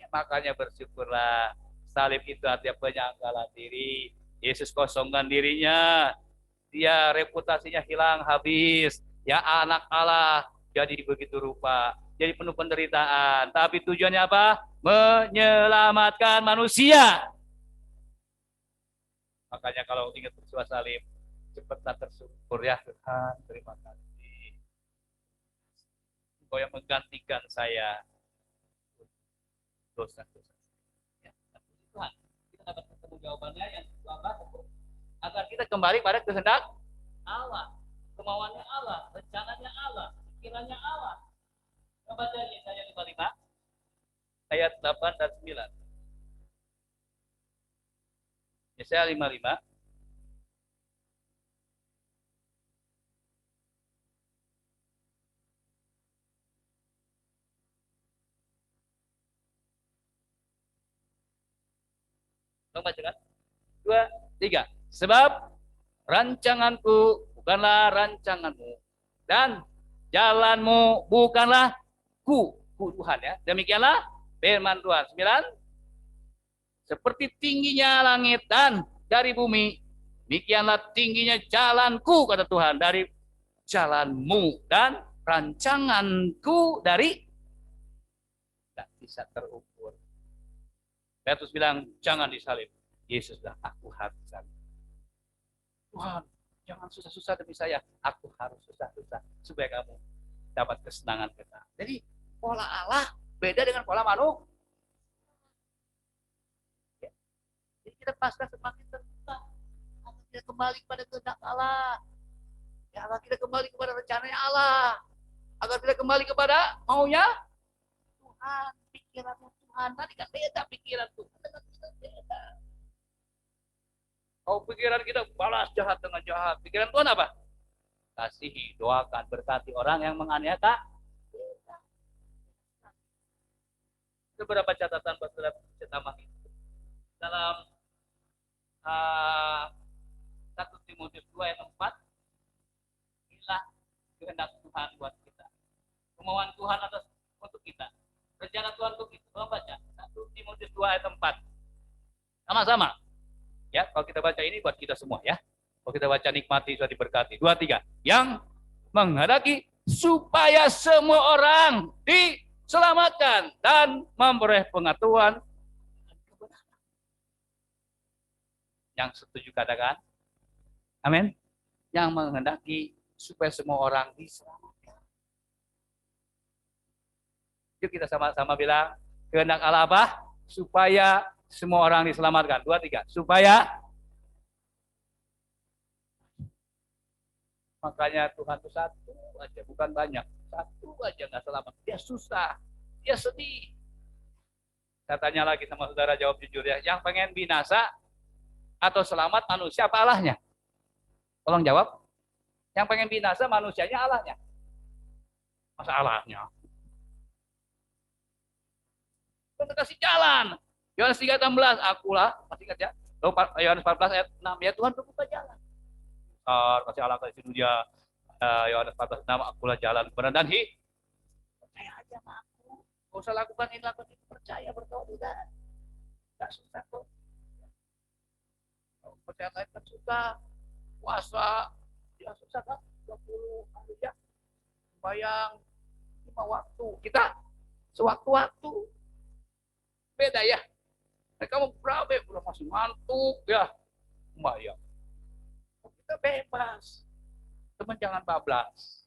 ya, makanya bersyukurlah salib itu artinya penyangkalan diri. Yesus kosongkan dirinya. Dia reputasinya hilang habis. Ya anak Allah jadi begitu rupa. Jadi penuh penderitaan. Tapi tujuannya apa? Menyelamatkan manusia. Makanya kalau ingat peristiwa salib, cepatlah tersyukur ya Tuhan. Terima kasih. Engkau yang menggantikan saya dosa-dosa. Ya, Tuhan, kita dapat ketemu jawabannya yang apa? Agar kita kembali pada kehendak Allah, kemauannya Allah, rencananya Allah, pikirannya Allah. Coba baca Yesaya 55 ayat 8 dan 9. Yesaya 55 Tolong bacakan. 2, 3. Sebab rancanganku bukanlah rancanganmu dan jalanmu bukanlah ku Tuhan ya. Demikianlah firman Tuhan. 9. Seperti tingginya langit dan dari bumi, demikianlah tingginya jalanku kata Tuhan dari jalanmu dan rancanganku dari tidak bisa terukur. Petrus bilang jangan disalib. Yesus bilang aku harus salib. Tuhan, jangan susah-susah demi saya. Aku harus susah-susah supaya kamu dapat kesenangan kita. Jadi pola Allah beda dengan pola manusia. Ya. Jadi kita pasrah semakin terbuka. Agar kita kembali kepada kehendak Allah. Ya, agar kita kembali kepada rencananya Allah. Agar kita kembali kepada maunya Tuhan, pikirannya Tuhan. Tadi kan beda pikiran Tuhan dengan kita beda. Oh, pikiran kita balas jahat dengan jahat. Pikiran Tuhan apa? Kasihi, doakan, berkati orang yang menganiaya kita. Beberapa catatan buat saudara cetamah itu. Dalam 1 Timotius 2 ayat 4, inilah kehendak Tuhan buat kita. Kemauan Tuhan atas untuk kita. Rencana Tuhan untuk kita. Tolong baca 1 Timotius 2 ayat 4. Sama-sama. Ya, kalau kita baca ini buat kita semua ya. Kalau kita baca nikmati sudah diberkati. 2, 3. Yang menghendaki supaya semua orang diselamatkan dan memperoleh pengetahuan. Yang setuju katakan amin. Yang menghendaki supaya semua orang diselamatkan. Yuk kita sama-sama bilang kehendak Allah apa? Supaya semua orang diselamatkan. 2, 3. Supaya makanya Tuhan itu satu aja, bukan banyak. Satu aja nggak selamat. Dia susah, dia sedih. Saya tanya lagi sama saudara, jawab jujur ya. Yang pengen binasa atau selamat manusia apa Allahnya? Tolong jawab. Yang pengen binasa manusianya Allahnya? Masa Allahnya? Kita kasih jalan. Yohanes 3:16, akulah, masih ingat ya? Yohanes 14 ayat 6, ya Tuhan membuka jalan. Kasih Allah kasih dunia. Yohanes 14:6, akulah jalan kebenaran dan hidup. Percaya aja sama aku. Gak usah lakukan ini, lakukan itu. Percaya, berdoa tidak. Gak susah kok. Percaya lain kan susah. Puasa, ya susah kan? 20 hari ya. Bayang 5 waktu. Kita sewaktu-waktu. Beda ya. Kamu berapa? Udah masih ngantuk ya. Bayang. Kita bebas. Teman jangan bablas.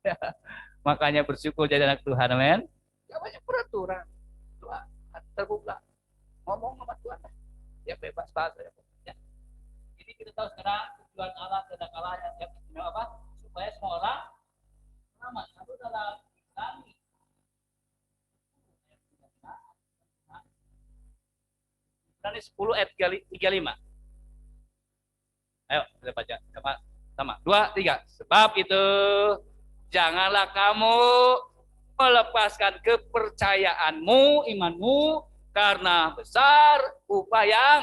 Makanya bersyukur jadi anak Tuhan, amin. Gak banyak peraturan. Tuhan terbuka. Ngomong sama Tuhan. Ya bebas bahasa ya. Jadi kita tahu sekarang tujuan Allah, kehendak Allah yang istimewa apa? Supaya semua orang selamat. Lalu dalam kami Ibrani 10 ayat 35. Ayo kita baca sama 2, 3. Sebab itu janganlah kamu melepaskan kepercayaanmu, imanmu, karena besar upah yang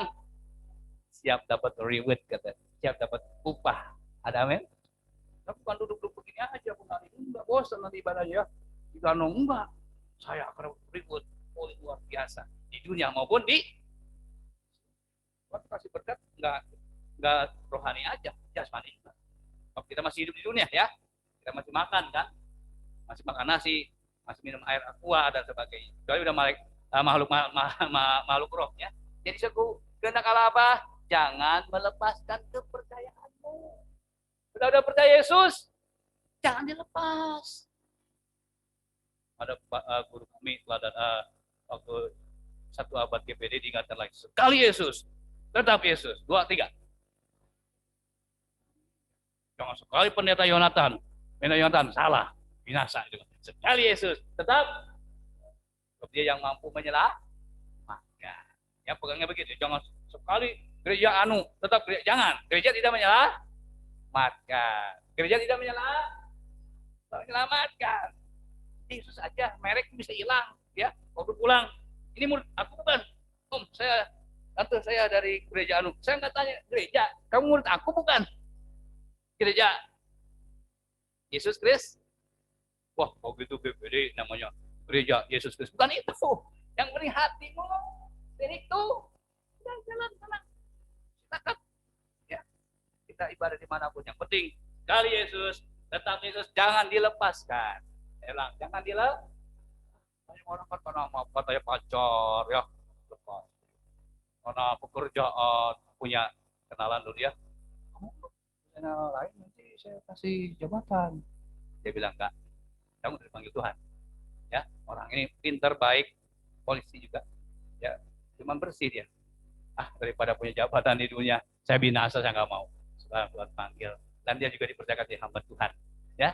siap dapat reward, kata. Siap dapat upah. Ada amin? Tapi bukan duduk-duduk begini aja, bukan enggak bosan nanti ibadahnya. Jika enggak, saya akan reward luar biasa di dunia maupun di Tuhan kasih berkat nggak rohani aja, jasmani juga. Kalau kita masih hidup di dunia ya, kita masih makan kan, masih makan nasi, masih minum air aqua dan sebagainya. Kecuali udah makhluk roh ya. Jadi kehendak Allah apa? Jangan melepaskan kepercayaanmu. Udah percaya Yesus, jangan dilepas. Ada guru kami teladan waktu 1 abad GPD diingatkan lagi. Sekali Yesus, tetap Yesus. 2, 3. Jangan sekali pendeta Yonatan. Pendeta Yonatan salah, binasa itu. Sekali Yesus, tetap dia yang mampu menyelamatkan. Ya pegangnya begitu. Jangan sekali gereja tetap gereja. Jangan. Gereja tidak menyelamatkan. Gereja tidak menyelamatkan. Yesus aja, merek bisa hilang. Ya, waktu pulang. Ini murid aku bukan. Tante saya dari gereja Saya nggak tanya gereja. Kamu murid aku bukan? Gereja Yesus Kristus. Wah, kalau gitu GPD namanya gereja Yesus Kristus. Bukan itu. Yang beri hatimu. Itu. Jalan tenang. Silakan. Ya. Kita ibadah dimanapun. Yang penting sekali Yesus, tetap Yesus, jangan dilepaskan. Jangan dilepaskan. Banyak orang kan karena katanya pacar ya, lepas. Karena pekerjaan, punya kenalan dulu ya. Kamu punya lain nanti saya kasih jabatan. Dia bilang enggak. Kamu dipanggil Tuhan. Ya, orang ini pintar, baik, polisi juga. Ya, cuma bersih dia. Daripada punya jabatan di dunia, saya binasa, saya nggak mau. Sekarang Tuhan panggil. Dan dia juga dipercayakan jadi hamba Tuhan. Ya,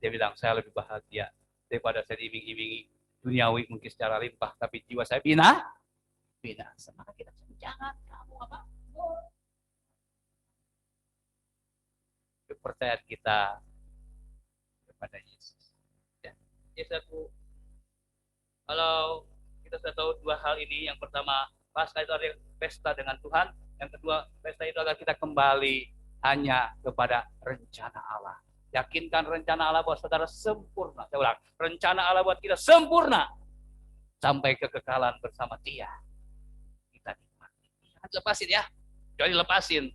dia bilang saya lebih bahagia daripada saya diiming-imingi duniawi mungkin secara limpah, tapi jiwa saya binasa. Maka kita jangan kamu apa? Kepercayaan kita kepada Yesus. Ya, aku kalau kita sudah tahu 2 hal ini, yang pertama Paskah itu adalah pesta dengan Tuhan, yang kedua pesta itu adalah kita kembali hanya kepada rencana Allah. Yakinkan rencana Allah buat saudara sempurna. Saya ulang, rencana Allah buat kita sempurna sampai kekekalan bersama Dia. Kita nikmati. Jangan lepasin ya. Jadi lepasin.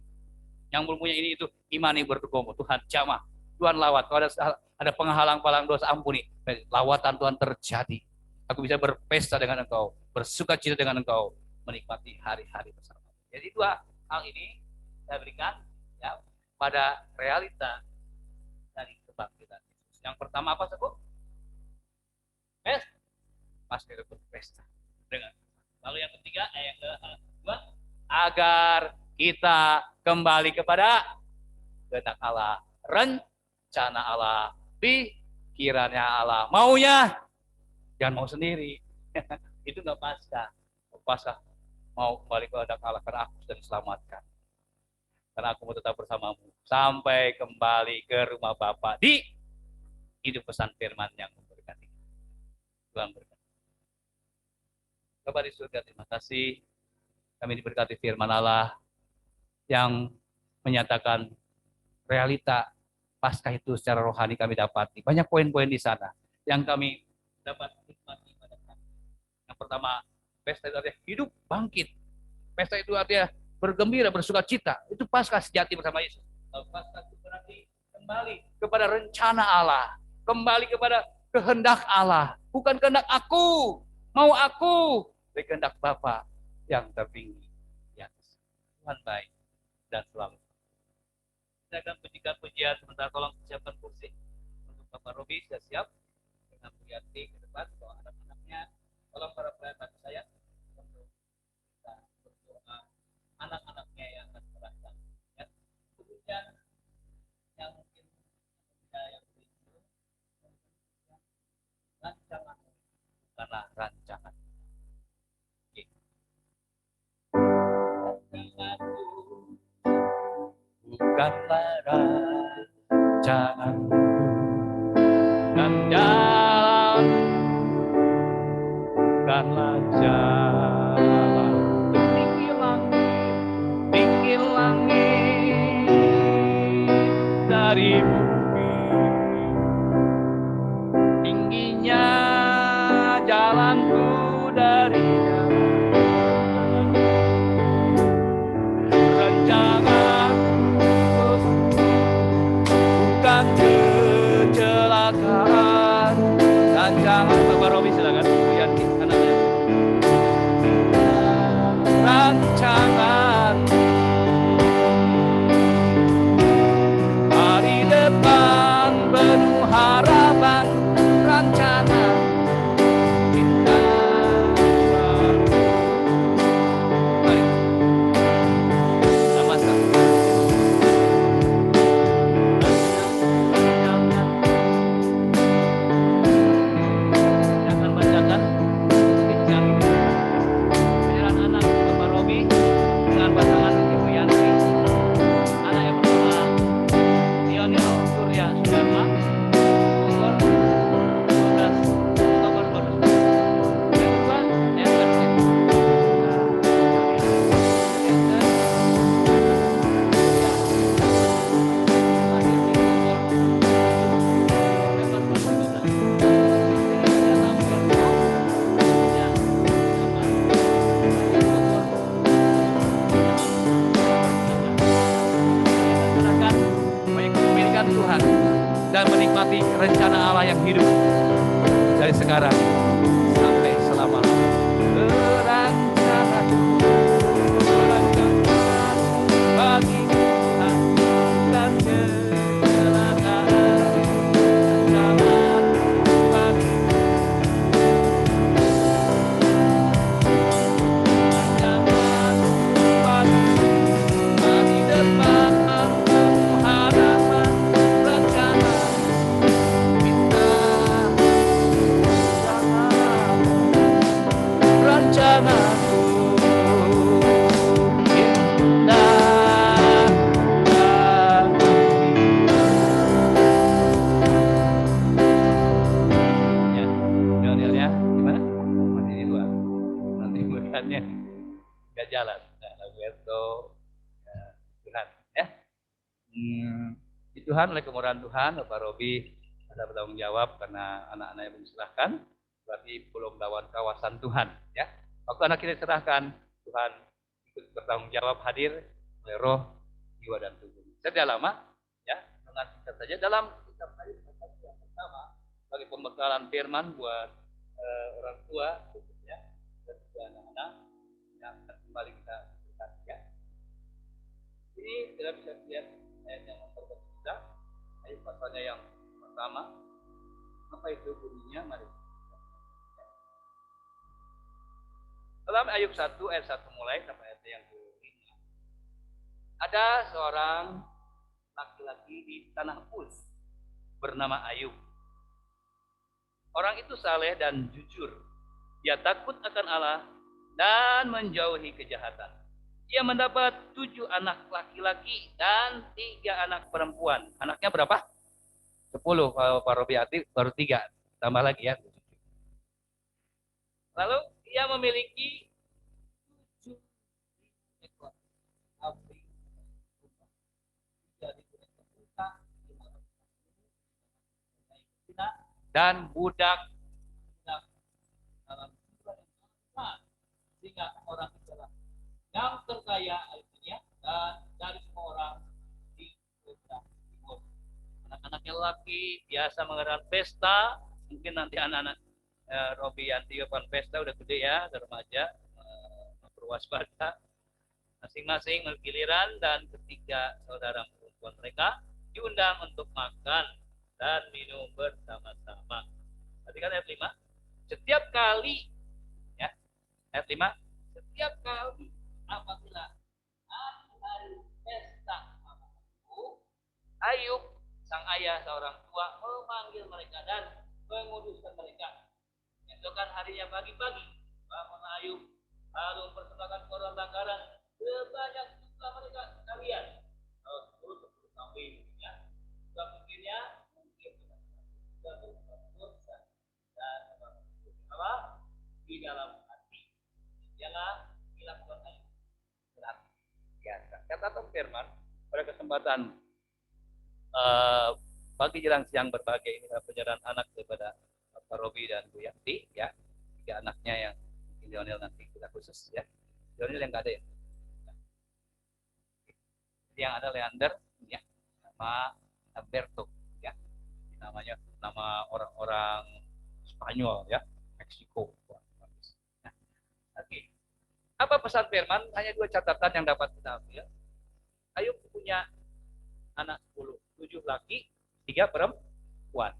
Yang belum punya ini itu imani berdoa. Tuhan jamah. Tuhan lawat. Kalau ada penghalang-halang dosa, ampuni. Lawatan Tuhan terjadi. Aku bisa berpesta dengan Engkau, bersuka cita dengan Engkau, menikmati hari-hari bersama. Jadi 2 hal ini saya berikan ya pada realita dari kebangkitan Yesus. Yang pertama apa sebut? Paskah itu berpesta dengan. Lalu yang ketiga, yang kedua, agar kita kembali kepada kehendak Allah, rencana Allah, pikirannya Allah, maunya, jangan mau sendiri. Itu nggak Paskah. Paskah mau kembali ke kehendak Allah karena aku sudah diselamatkan. Karena aku mau tetap bersamamu sampai kembali ke rumah Bapa di hidup pesan firman yang memberkati. Tuhan berkati. Bapa di surga, terima kasih kami diberkati firman Allah yang menyatakan realita Paskah itu secara rohani kami dapati. Banyak poin-poin di sana yang kami dapat nikmati pada kami. Yang pertama, pesta itu artinya hidup bangkit. Pesta itu artinya bergembira, bersuka cita. Itu Paskah sejati bersama Yesus. Paskah itu berarti kembali kepada rencana Allah, kembali kepada kehendak Allah, bukan kehendak aku, mau aku, tapi kehendak Bapa yang tertinggi. Ya, Tuhan baik dan selalu. Kita akan pujikan pujian sementara, tolong siapkan kursi untuk Bapak Robi sudah siap dengan Bu Yanti ke depan, bawa anak-anaknya. Tolong para pelayan saya untuk kita berdoa anak-anaknya yang akan berangkat. Ya, pujian yang mungkin yang begitu rancangan karena rancangan. Bukanlah rancanganmu dan Rancangan Bapak Robi silakan. Bu Yanti anaknya. Rancangan hari depan penuh harapan, rancangan kita. Mari. Sama-sama. Jangan bacakan bincang penyerahan anak Bapak Robi dengan pasangan Ibu Yanti. Anak yang pertama Lionel Surya Sudarma, umur 12 Oktober 2000. Yang kedua Ender Serahkan banyak kepemilikan Tuhan dan menikmati rencana Allah yang hidup dari sekarang sampai selama-lamanya. Berencana bagi Tuhan dan kecelakaan, rancangan bagi rancangan bagi hari depan penuh harapan, rencana kita. Rencanaku indah ya, Daniel ya, gimana? Masih di luar, nanti melihatnya nggak jalan. Nah, lagu itu ya, Tuhan ya. Di Tuhan oleh kemurahan Tuhan, Bapak Robi ada bertanggung jawab karena anak-anak yang belum diserahkan, berarti belum lawan kawasan Tuhan ya. Waktu anak kita serahkan, Tuhan ikut bertanggung jawab hadir oleh roh, jiwa dan tubuh. Tidak lama ya, dengan singkat saja dalam kitab Ayub yang pertama bagi pembekalan firman buat orang tua ya, dan juga anak-anak yang akan kembali kita lihat ya. Ini kita bisa lihat ayat yang memperkuat kita, ayat pasalnya yang pertama. Apa itu bunyinya? Mari. Dalam Ayub 1 ayat 1 mulai sampai ayat yang ke-5. Ada seorang laki-laki di tanah Uz bernama Ayub. Orang itu saleh dan jujur. Dia takut akan Allah dan menjauhi kejahatan. Dia mendapat 7 anak laki-laki dan 3 anak perempuan. Anaknya berapa? 10. Kalau Pak Robiati baru 3. Tambah lagi ya. Lalu dia memiliki 7 ekor kambing, 3.000 ekor unta, 500 dan budak dalam jumlah yang besar, sehingga orang itu adalah yang terkaya dunia dan dari semua orang di kota timur. Anak-anaknya laki biasa mengadakan pesta, mungkin nanti anak-anak Robi Yanti pesta udah gede ya, remaja, berwaspada, masing-masing bergiliran dan ketiga saudara perempuan mereka diundang untuk makan dan minum bersama-sama. Tadi kan ayat 5, setiap kali ya, ayat 5, setiap kali apabila hari pesta Ayub sang ayah seorang tua memanggil mereka dan menguduskan mereka. Esokan harinya pagi-pagi bangun Ayub lalu mempersembahkan korban bakaran sebanyak jumlah mereka sekalian. Terus kambing ya. Juga mungkinnya mungkin juga dosa dan apa di dalam hati. Jangan dilakukan Ayub. Berarti biasa. Kata firman pada kesempatan pagi jelang siang berbagai ini perjalanan anak daripada Pak Robi dan Bu Yanti ya, 3 anaknya yang mungkin Lionel nanti kita khusus ya. Lionel yang nggak ada ya. Jadi yang ada Leander ya, sama Alberto ya. Namanya nama orang-orang Spanyol. Spanyol ya, Meksiko. Wah, bagus. Nah, oke. Apa pesan firman? Hanya 2 catatan yang dapat kita ambil. Ayub punya anak 10, 7 laki, 3 perempuan.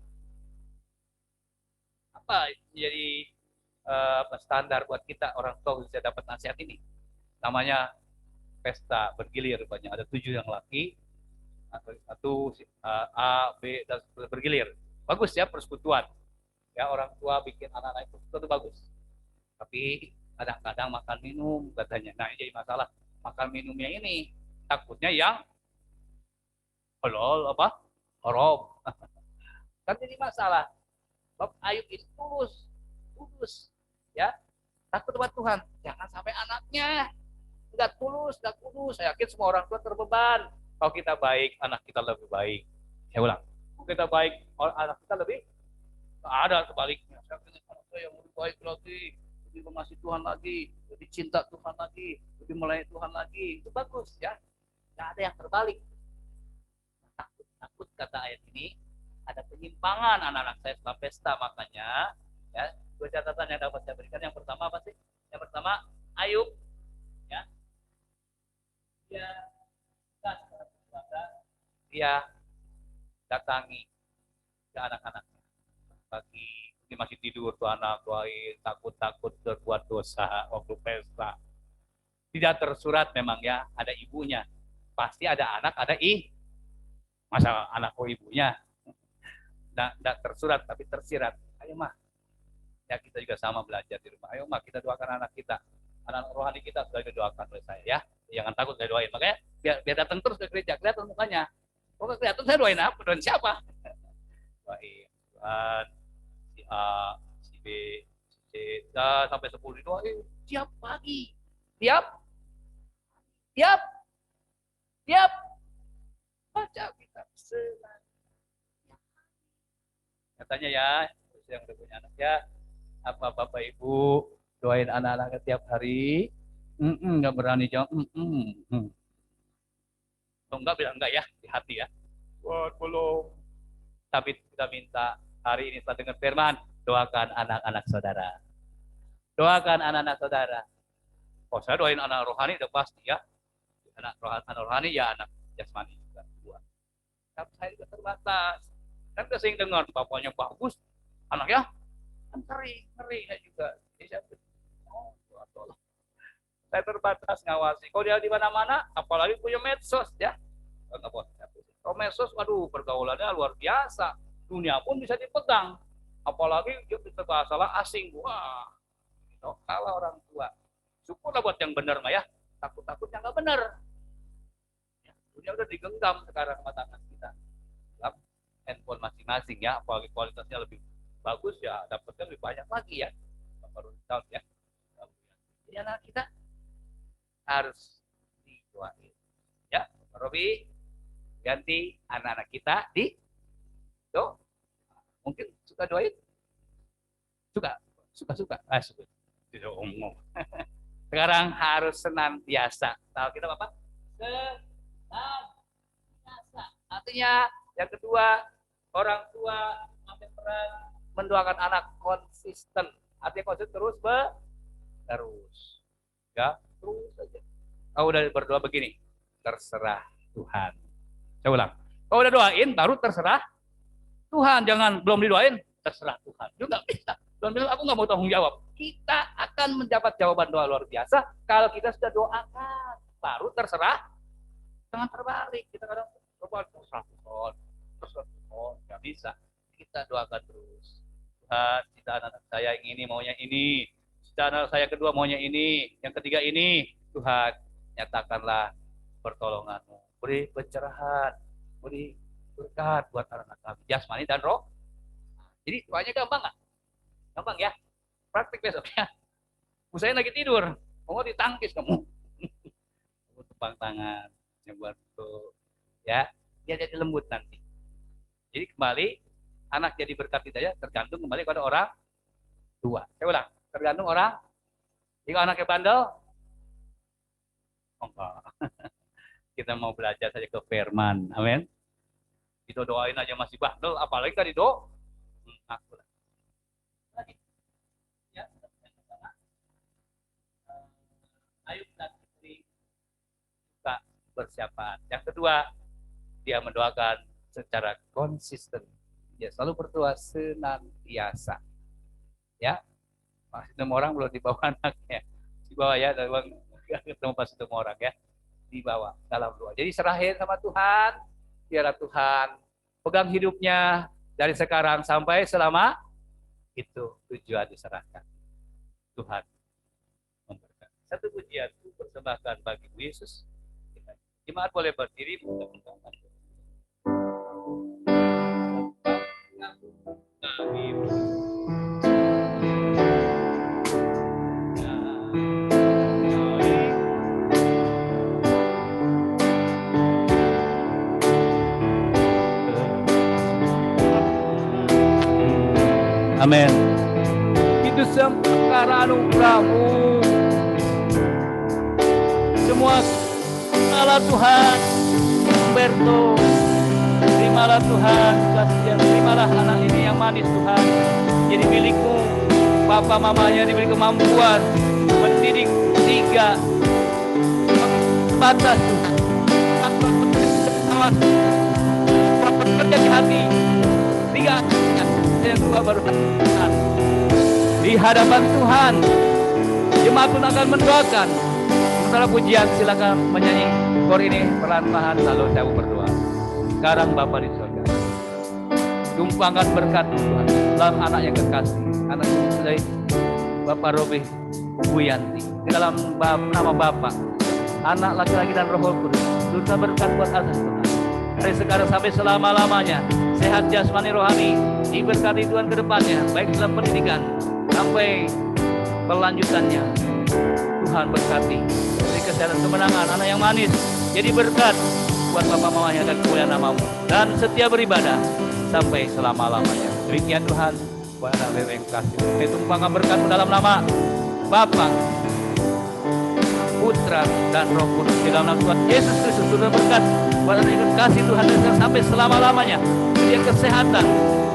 Apa jadi standar buat kita orang tua bisa dapat nasihat ini? Namanya pesta bergilir, banyak ada 7 yang laki, satu A, B dan bergilir. Bagus ya persekutuan. Ya orang tua bikin anak-anak itu bagus. Tapi kadang-kadang makan minum katanya. Nah ini jadi masalah. Makan minumnya ini takutnya yang halal apa? Haram. Kan jadi masalah. Bab Ayub itu tulus, ya takut kepada Tuhan. Jangan sampai anaknya nggak tulus. Saya yakin semua orang tua terbeban. Kalau kita baik, anak kita lebih baik. Saya ulang. Kalau kita baik, anak kita lebih ada sebaliknya. Saya ingin anak saya yang lebih baik lagi, lebih mengasihi Tuhan lagi, lebih cinta Tuhan lagi, lebih melayani Tuhan lagi. Itu bagus ya. Nggak ada yang terbalik. Takut kata ayat ini ada penyimpangan anak-anak saya setelah pesta, makanya ya 2 catatan yang dapat saya berikan. Yang pertama apa sih? Yang pertama Ayub ya dia datangi ke anak-anaknya pagi ini masih tidur tuh anak, doain, takut berbuat dosa waktu pesta. Tidak tersurat memang ya, ada ibunya, pasti ada anak, ada masa anak ibunya. Tidak tersurat tapi tersirat. Ayo mah, ya kita juga sama belajar di rumah. Ayo mah kita doakan anak kita, anak rohani kita sudah didoakan oleh saya ya. Jangan takut saya doain. Makanya biar datang terus ke gereja, kelihatan mukanya. Oh kelihatan saya doain apa? Doain siapa? Doain Tuhan, si A, si B, si C, sampai 10 didoain. Tiap pagi, tiap baca kitab senang. Katanya ya, yang udah punya anak ya, apa Bapak Ibu doain anak-anak tiap hari? Nggak berani jawab. Enggak bilang enggak ya, di hati ya. Wah, belum. Tapi kita minta hari ini setelah dengar firman, doakan anak-anak saudara. Doakan anak-anak saudara. Oh, saya doain anak rohani udah pasti ya. Anak rohani ya anak jasmani juga. Tapi saya juga terbatas. Kan kita sering dengar bapaknya bagus, anaknya kan ngeri ya juga. Jadi saya terbatas ngawasi. Kalau dia di mana-mana, apalagi punya medsos ya. Kalau medsos, waduh pergaulannya luar biasa. Dunia pun bisa dipegang. Apalagi kita bahasa asing. Wah, kalah orang tua. Syukurlah buat yang benar mah ya. Takut-takutnya nggak benar. Ya, dunia udah digenggam sekarang mata kita. Handphone masing-masing ya, apalagi kualitasnya lebih bagus ya, dapatnya lebih banyak lagi ya. Baru tahun ya. Jadi anak kita harus didoain. Ya, Robi ganti anak-anak kita di mungkin suka doain? Suka. Tidak umum. Sekarang harus senantiasa. Tahu kita apa? Senantiasa. Artinya yang kedua, orang tua ambil peran mendoakan anak konsisten. Artinya konsisten terus. Ya, terus saja. Kau udah berdoa begini, terserah Tuhan. Saya ulang. Kau udah doain, baru terserah Tuhan. Jangan belum didoain, terserah Tuhan. Juga bisa. Tuhan bilang, aku nggak mau tanggung jawab. Kita akan mendapat jawaban doa luar biasa kalau kita sudah doakan. Baru terserah. Jangan terbalik. Kita kadang terserah Tuhan. Nggak bisa. Kita doakan terus. Tuhan, kita anak-anak saya yang ini maunya ini. Kita anak saya kedua maunya ini. Yang ketiga ini. Tuhan, nyatakanlah pertolongan-Mu. Beri pencerahan. Beri berkat buat anak-anak kami. Jasmani dan roh. Jadi doanya gampang nggak? Gampang ya. Praktik besok ya. Usahain lagi tidur. Mau ditangkis kamu. Tepang tangan. Yang buat itu. Ya. Dia jadi lembut nanti. Jadi kembali anak jadi berkat hidayah tergantung kembali pada orang tua. Saya ulang, tergantung orang. Jika anaknya bandel, enggak. Kita mau belajar saja ke firman. Amin. Itu doain aja masih bandel, apalagi kan dido. Aku lagi persiapan. Yang kedua, dia mendoakan secara konsisten. Dia selalu berdoa senantiasa. Ya, masih ketemu orang belum dibawa anaknya. Dibawa ya, ketemu pas ketemu orang ya. Dibawa dalam doa. Jadi serahin sama Tuhan, biarlah Tuhan pegang hidupnya dari sekarang sampai selama itu tujuan diserahkan. Tuhan memberkati. Satu pujian persembahkan bagi Yesus. Jemaat boleh berdiri untuk mendoakan. Amin. Itu semua anugerah-Mu. Semua terimalah Tuhan. Humberto, terimalah Tuhan. Terimalah anak ini yang manis Tuhan. Jadi milik-Mu. Papa mamanya diberi kemampuan mendidik 3 batas Tuhan. Bekerja di hati 3 yang 2 baru Tuhan. Di hadapan Tuhan jemaat pun akan mendoakan. Setelah pujian silakan menyanyi kor ini perlahan-lahan lalu saya berdoa. Sekarang Bapa di surga, tumpahkan berkat Tuhan dalam anak yang kekasih, anak dari Bapak Robi Buyanti, di dalam nama Bapa, anak laki-laki dan Roh Kudus. Turunkan berkat buat atas Tuhan. Dari sekarang sampai selama-lamanya, sehat jasmani rohani, diberkati Tuhan ke depannya, baik dalam pendidikan sampai berlanjutannya. Tuhan berkati, beri kesehatan kemenangan, anak yang manis, jadi berkat buat Bapak mamanya dan kemuliaan nama-Mu, dan setia beribadah sampai selama-lamanya. Demikian Tuhan, buat anak yang kasih. Tumpahkan berkat-Mu dalam nama Bapa, Putra, dan Roh Kudus. Di dalam nama Tuhan Yesus Kristus, sudah berkat buat anak yang kasih Tuhan sampai selama-lamanya. Beri kesehatan,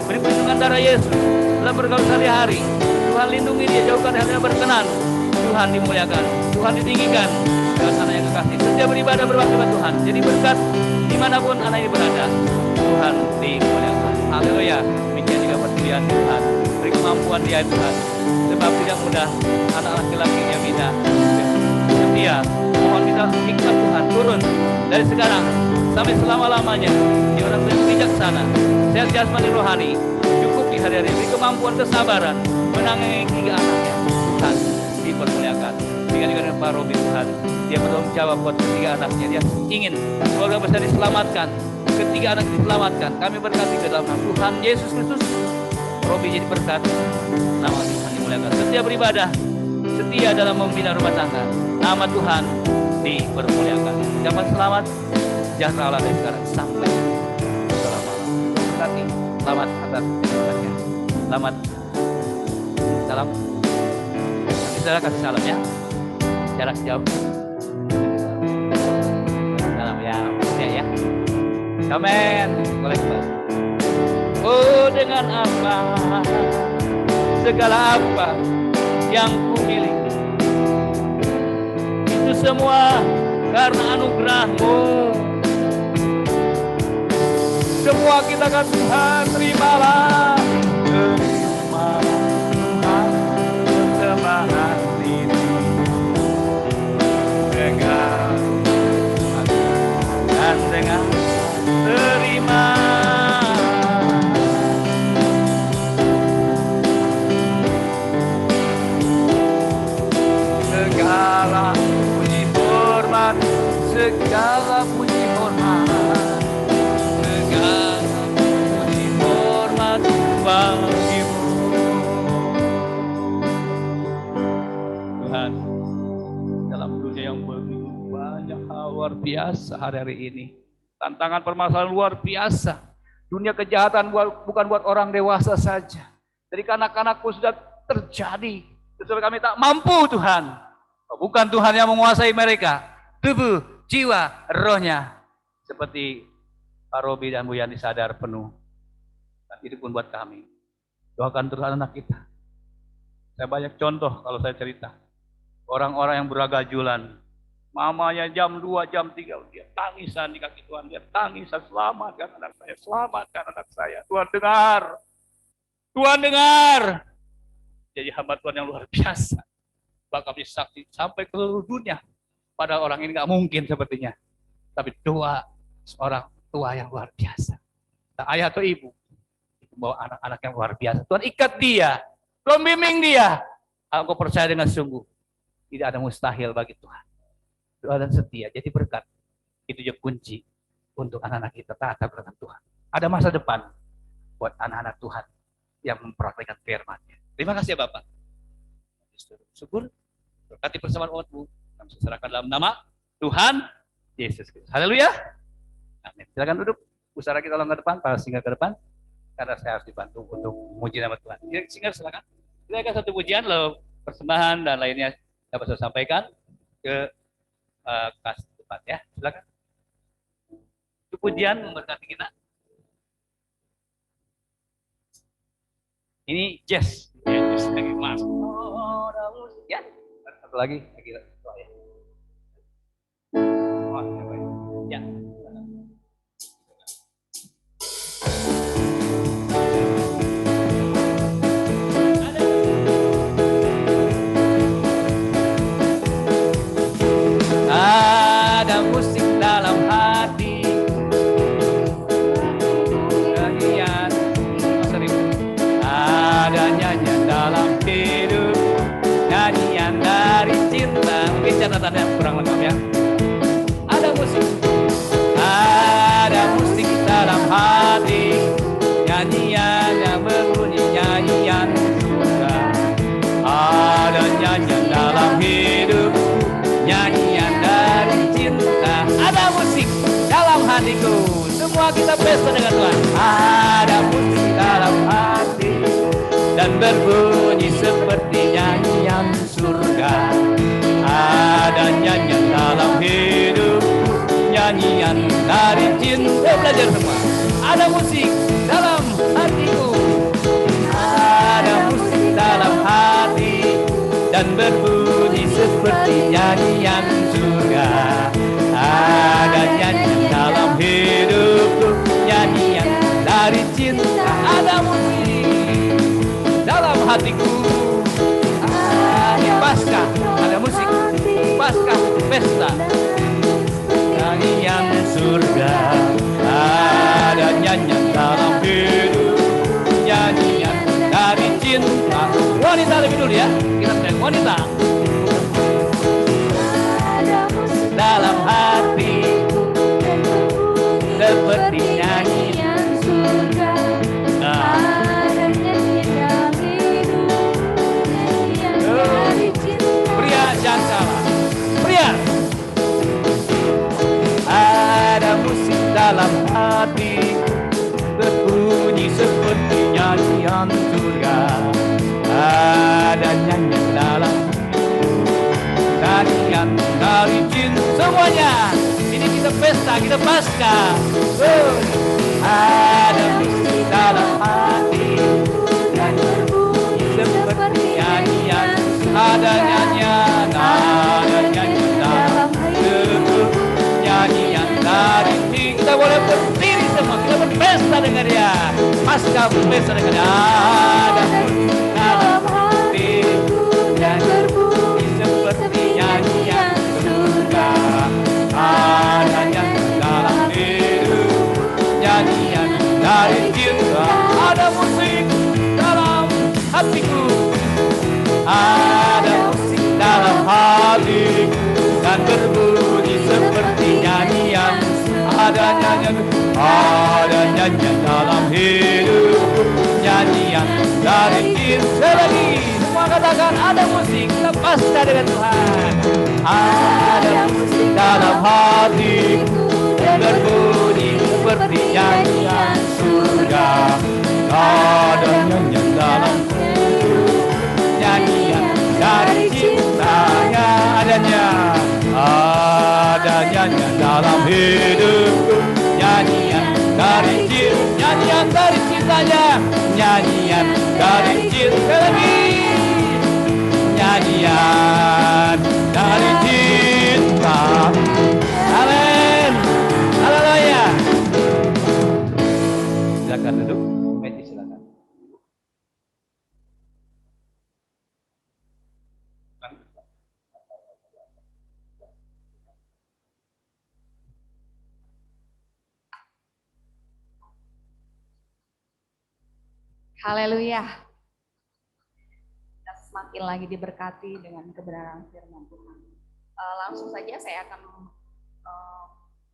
beri perlindungan darah Yesus dalam bergaul sehari-hari. Tuhan lindungi dia, jauhkan hal yang berkenan. Tuhan dimuliakan, Tuhan ditinggikan. Dan anak yang kekasih setia beribadah berbakti kepada Tuhan. Jadi berkat dimanapun anak ini berada, Tuhan dimuliakan. Haleluya. Demikian juga perpilihan Tuhan. Beri kemampuan dia Tuhan. Sebab tidak mudah anak laki-laki yang bina setia. Mohon kita hikmat Tuhan turun dari sekarang sampai selama-lamanya. Dia orang yang bijaksana, sehat jasmani rohani, cukup di hari-hari. Beri kemampuan kesabaran menangani 3 anaknya. Tuhan dipermuliakan. Dengan Pak Robi Tuhan, dia bertanggung jawab buat 3 anaknya. Dia ingin keluarga besar diselamatkan, 3 anak diselamatkan. Kami berkati ke dalam nama Tuhan Yesus Kristus. Robi jadi berkat, nama Tuhan dimuliakan. Setia beribadah, setia dalam membina rumah tangga. Nama Tuhan dipermuliakan. Dapat selamat, sejahtera Allah dari sekarang sampai selama-lamanya. Berkati, selamat atas kehidupannya. Selamat, salam. Saudara kasih salam ya. Jarak jauh. Salam ya. Amin. Boleh kembali. Oh, dengan apa, segala apa yang ku miliki, itu semua karena anugerah-Mu. Semua kita kan Tuhan, terimalah. Terimalah Tuhan, persembahan ini dengan dan dengan terima. Segala puji hormat, segala puji hormat, segala puji hormat bagimu. Tuhan, dalam dunia yang begitu banyak hal luar biasa hari-hari ini, tantangan permasalahan luar biasa. Dunia kejahatan bukan buat orang dewasa saja. Jadi kanak-kanakku sudah terjadi. Tetapi kami tak mampu Tuhan. Bukan Tuhan yang menguasai mereka. Tubuh, jiwa, rohnya. Seperti Pak Robi dan Bu Yani sadar penuh. Dan itu pun buat kami. Doakan terus anak kita. Saya banyak contoh kalau saya cerita. Orang-orang yang beragajulan. Mamanya jam 2, jam 3, dia tangisan di kaki Tuhan. Dia tangisan, selamatkan anak saya, selamatkan anak saya. Tuhan dengar. Tuhan dengar. Jadi hamba Tuhan yang luar biasa. Bahkan disaksi sampai ke seluruh dunia. Pada orang ini nggak mungkin sepertinya. Tapi doa seorang tua yang luar biasa. Nah, ayah atau ibu membawa anak-anak yang luar biasa. Tuhan ikat dia. Tuhan bimbing dia. Aku percaya dengan sungguh. Tidak ada mustahil bagi Tuhan. Doa dan setia, jadi berkat. Itu juga kunci untuk anak-anak kita taat dengan Tuhan. Ada masa depan buat anak-anak Tuhan yang mempraktikkan firman-Nya. Terima kasih ya Bapak. Syukur, berkati persamaan umatmu. Kami serahkan dalam nama Tuhan Yesus Kristus. Haleluya. Amin. Silakan duduk. Usaha kita ke depan, para singgah ke depan. Karena saya harus dibantu untuk memuji nama Tuhan. Singgah silakan. Silakan satu pujian, lalu persembahan dan lainnya dapat saya sampaikan ke kas depan ya, silakan. Itu pujian memberkati kita. Ini jazz, lagi mas. Ya, satu lagi, lagi ya. Ya. Ada musik dalam hati, nyanyian, ada nyanyian dalam hidup, nyanyian dari cinta. Mungkin catatan yang kurang lengkap ya. Ada musik dalam hati, nyanyian yang berbunyi nyanyian surga. Ada nyanyian dalam hidup, nyanyian dari cinta. Ada musik dalam hatiku. Semua kita pesta dengan Tuhan. Ada musik dalam hati dan berbunyi seperti nyanyian surga. Ada nyanyian dalam hidup, nyanyian dari cinta. Belajar semua. Ada musik dalam hatiku. Ada musik dalam hati dan berbunyi seperti nyanyian surga. Ada nyanyian dalam hidupku, nyanyian dari cinta. Ada musik dalam hatiku. Ada Paskah, ada musik Paskah pesta, nyanyian surga. Ada nyanyian dalam hidup, nyanyian dari cinta. Wanita lebih dulu ya, kita sedang wanita. Dalam hati seperti nyanyian surga. Ada nyanyian hidup, nyanyian dari cinta. Pria jangan salah, pria. Ada musik dalam hati berbunyi seperti nyanyian surga. Ada nyanyian dalam nyanyian dari cinta. Semuanya ini kita pesta, kita Paskah. Ada musik dalam hati dan berbunyi seperti nyanyian. Ada nyanyian dalam hidup, nyanyian dari cinta. Kita boleh berdiri semua, kita berpesta dengan dia. Paskah berpesta dengan dia. Ada musik dalam hati dan berbunyi seperti nyanyian surga. Ada nyanyian dalam hidup, nyanyian dari cinta. Ada musik dalam hatiku. Ada musik dalam hatiku dan berbunyi seperti nyanyian. Ada nyanyian dalam hidup, nyanyian dari cinta. Lagi semua katakan ada musik, lepaskan dengan Tuhan. Ada musik dalam hatiku dan berbunyi seperti nyanyian surga. Ada nyanyian dalam hidup, nyanyian dari cintanya. Ada nyanyian dalam hidupku, nyanyian dari cinta, nyanyian dari cintanya, nyanyian dari cinta lagi, nyanyian dari cinta. Haleluya. Kita semakin lagi diberkati dengan kebenaran firman Tuhan. Langsung saja saya akan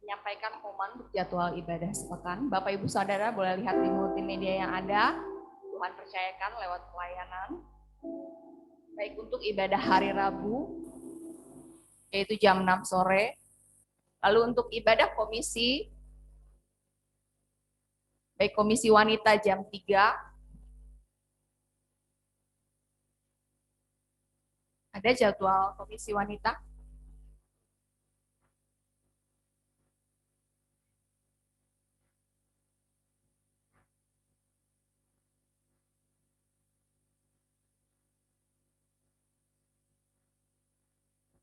menyampaikan pengumuman jadwal ibadah sepekan. Bapak Ibu Saudara boleh lihat di multimedia yang ada. Tuhan percayakan lewat pelayanan. Baik untuk ibadah hari Rabu, yaitu jam 6 sore. Lalu untuk ibadah komisi, baik komisi wanita jam 3. Ada jadwal komisi wanita?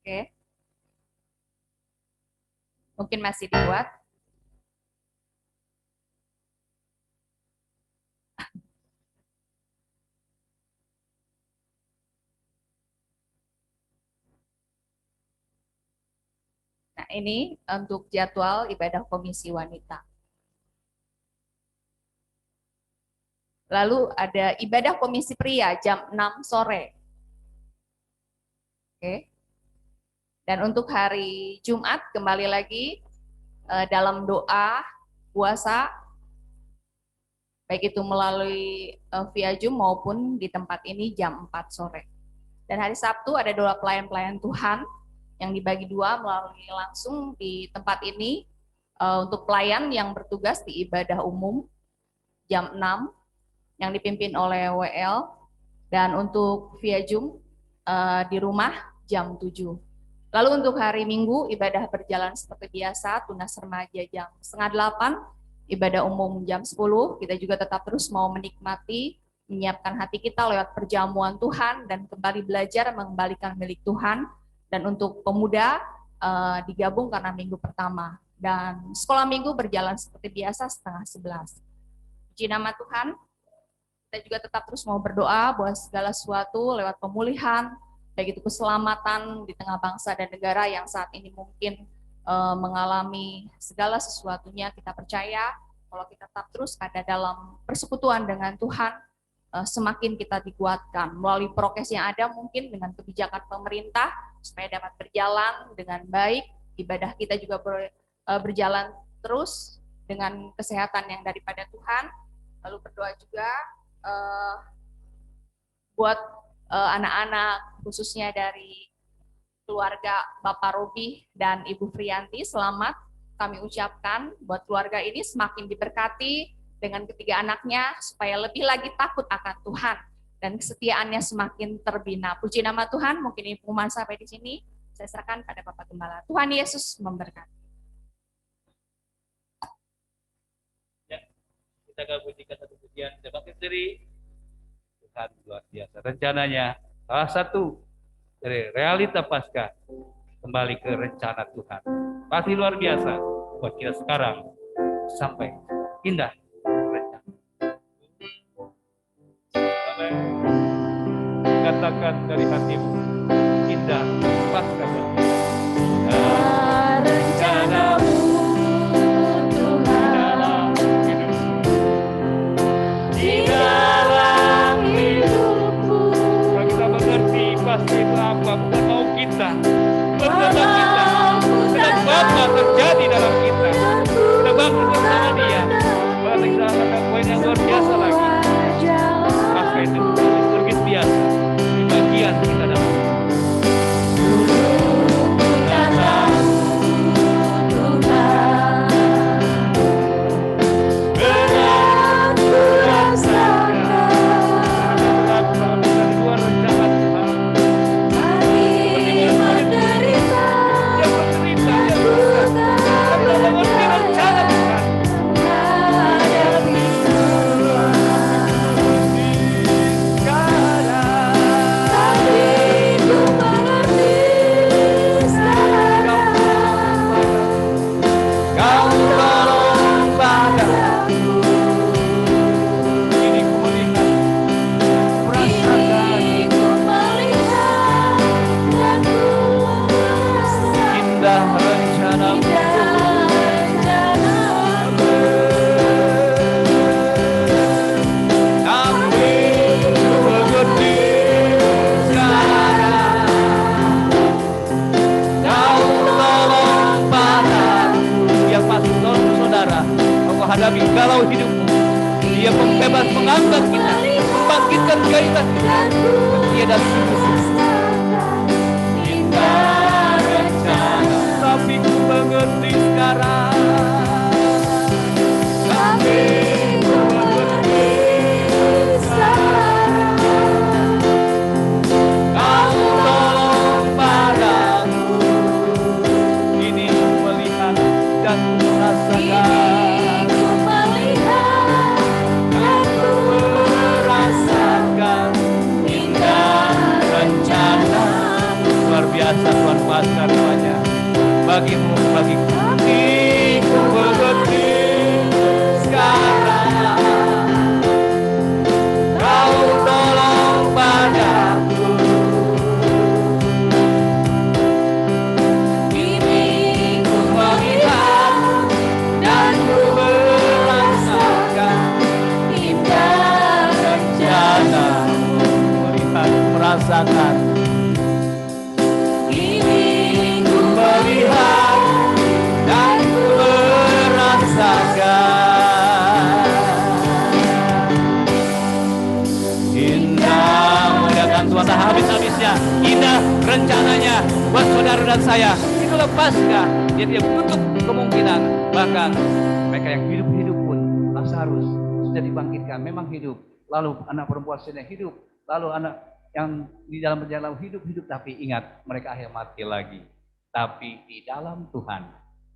Oke. Mungkin masih dibuat. Nah, ini untuk jadwal ibadah komisi wanita. Lalu ada ibadah komisi pria jam 6 sore. Oke. Dan untuk hari Jumat kembali lagi dalam doa, puasa, baik itu melalui via Zoom maupun di tempat ini jam 4 sore. Dan hari Sabtu ada doa pelayan-pelayan Tuhan yang dibagi dua melalui langsung di tempat ini untuk pelayan yang bertugas di ibadah umum jam 6 yang dipimpin oleh WL, dan untuk via Zoom di rumah jam 7. Lalu untuk hari Minggu ibadah berjalan seperti biasa, tunas remaja jam 7:30, ibadah umum jam 10. Kita juga tetap terus mau menikmati, menyiapkan hati kita lewat perjamuan Tuhan dan kembali belajar mengembalikan milik Tuhan. Dan untuk pemuda digabung karena minggu pertama. Dan sekolah minggu berjalan seperti biasa 10:30. Puji nama Tuhan, kita juga tetap terus mau berdoa bahwa segala sesuatu lewat pemulihan, baik itu keselamatan di tengah bangsa dan negara yang saat ini mungkin mengalami segala sesuatunya, kita percaya kalau kita tetap terus ada dalam persekutuan dengan Tuhan, semakin kita dikuatkan melalui prokes yang ada, mungkin dengan kebijakan pemerintah supaya dapat berjalan dengan baik. Ibadah kita juga berjalan terus dengan kesehatan yang daripada Tuhan. Lalu berdoa juga buat anak-anak khususnya dari keluarga Bapak Robi dan Ibu Frianti. Selamat kami ucapkan buat keluarga ini semakin diberkati dengan ketiga anaknya supaya lebih lagi takut akan Tuhan dan kesetiaannya semakin terbina. Puji nama Tuhan. Mungkin ini pengumuman sampai di sini. Saya serahkan pada Bapak Gembala. Tuhan Yesus memberkati. Ya, kita akan pujikan satu pujian sebagai diri. Tuhan luar biasa. Rencananya salah satu dari realita Paskah kembali ke rencana Tuhan. Pasti luar biasa buat kita sekarang sampai indah. Katakan dari hatimu, indah Paskah Rencanamu Tuhan di dalam hidupku. Kalau kita mengerti pasti itu apa, bukan mau kita, bersama kita, dan Bapa terjadi dalam kita. Kita bangun bersama Dia. Bahkan kita akan poin yang luar biasa lagi. Paskah itu terbit biasa. Bagian kita dapat. Hari menghargai setia dan sungguh-sungguh. indah rencana, Tapi ku mengerti sekarang. tapi ku mengerti sekarang. Kau tolong padaku. Ini ku melihat dan ku merasakan. Ku melihat dan ku Merasakan indah rencana. Luar biasa Tuhan kuasa rupanya. Bagimu, bagiku. Ku mengerti sekarang. Kau tolong padaku. Kini ku Melihat dan ku merasakan indah rencana. Melihat, merasakan. Kini ku Melihat dan ku merasakan. Indah muliakan Tuhan, tak habis-habisnya. Indah rencananya buat saudara dan saya. Itu lepaskah? Dia tidak menutup kemungkinan. Bahkan mereka yang hidup-hidup pun, Lazarus sudah dibangkitkan, memang hidup. Lalu anak perempuan sini hidup. Lalu anak yang di dalam perjalanan hidup-hidup, tapi ingat mereka akhirnya mati lagi. Tapi di dalam Tuhan,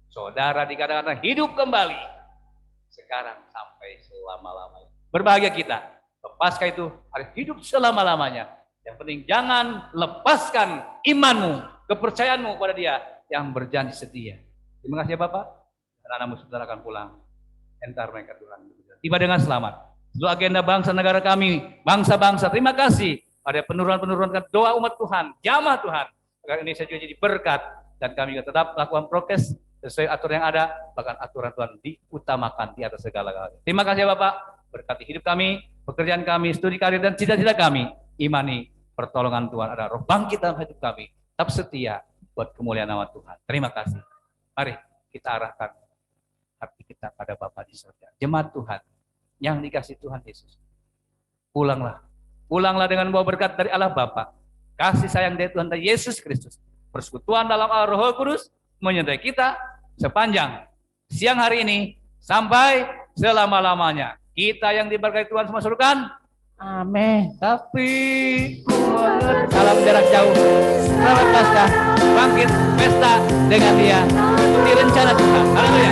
saudara dikatakan hidup kembali. Sekarang sampai selama-lamanya. Berbahagia kita. Lepaskah itu, harus hidup selama-lamanya. Yang penting jangan lepaskan imanmu, kepercayaanmu pada Dia yang berjanji setia. Terima kasih ya Bapak. Dan anak-anakmu saudara akan pulang. Entar mereka Tuhan. Tiba dengan selamat. Seluruh agenda bangsa negara kami, bangsa-bangsa, terima kasih. Ada penurunan-penurunan doa umat Tuhan, jamaah Tuhan. Agar Indonesia juga jadi berkat. Dan kami juga tetap lakukan prokes sesuai aturan yang ada. Bahkan aturan Tuhan diutamakan di atas segala-galanya. Terima kasih ya Bapak. Berkati hidup kami, pekerjaan kami, studi karir dan cita-cita kami. Imani pertolongan Tuhan ada roh bangkit dalam hidup kami. Tetap setia buat kemuliaan nama Tuhan. Terima kasih. Mari kita arahkan hati kita pada Bapa di surga. Jemaat Tuhan yang dikasih Tuhan Yesus. Pulanglah. Pulanglah dengan bawa berkat dari Allah Bapa. Kasih sayang dari Tuhan Yesus Kristus. Persekutuan dalam Allah Roh Kudus menyertai kita sepanjang siang hari ini sampai selama-lamanya. Kita yang diberkati Tuhan semua suruhkan. Amin. Tapi salam jarak jauh. Selamat Paskah. Bangkit pesta dengan Dia. Ikuti rencana Tuhan. Haleluya.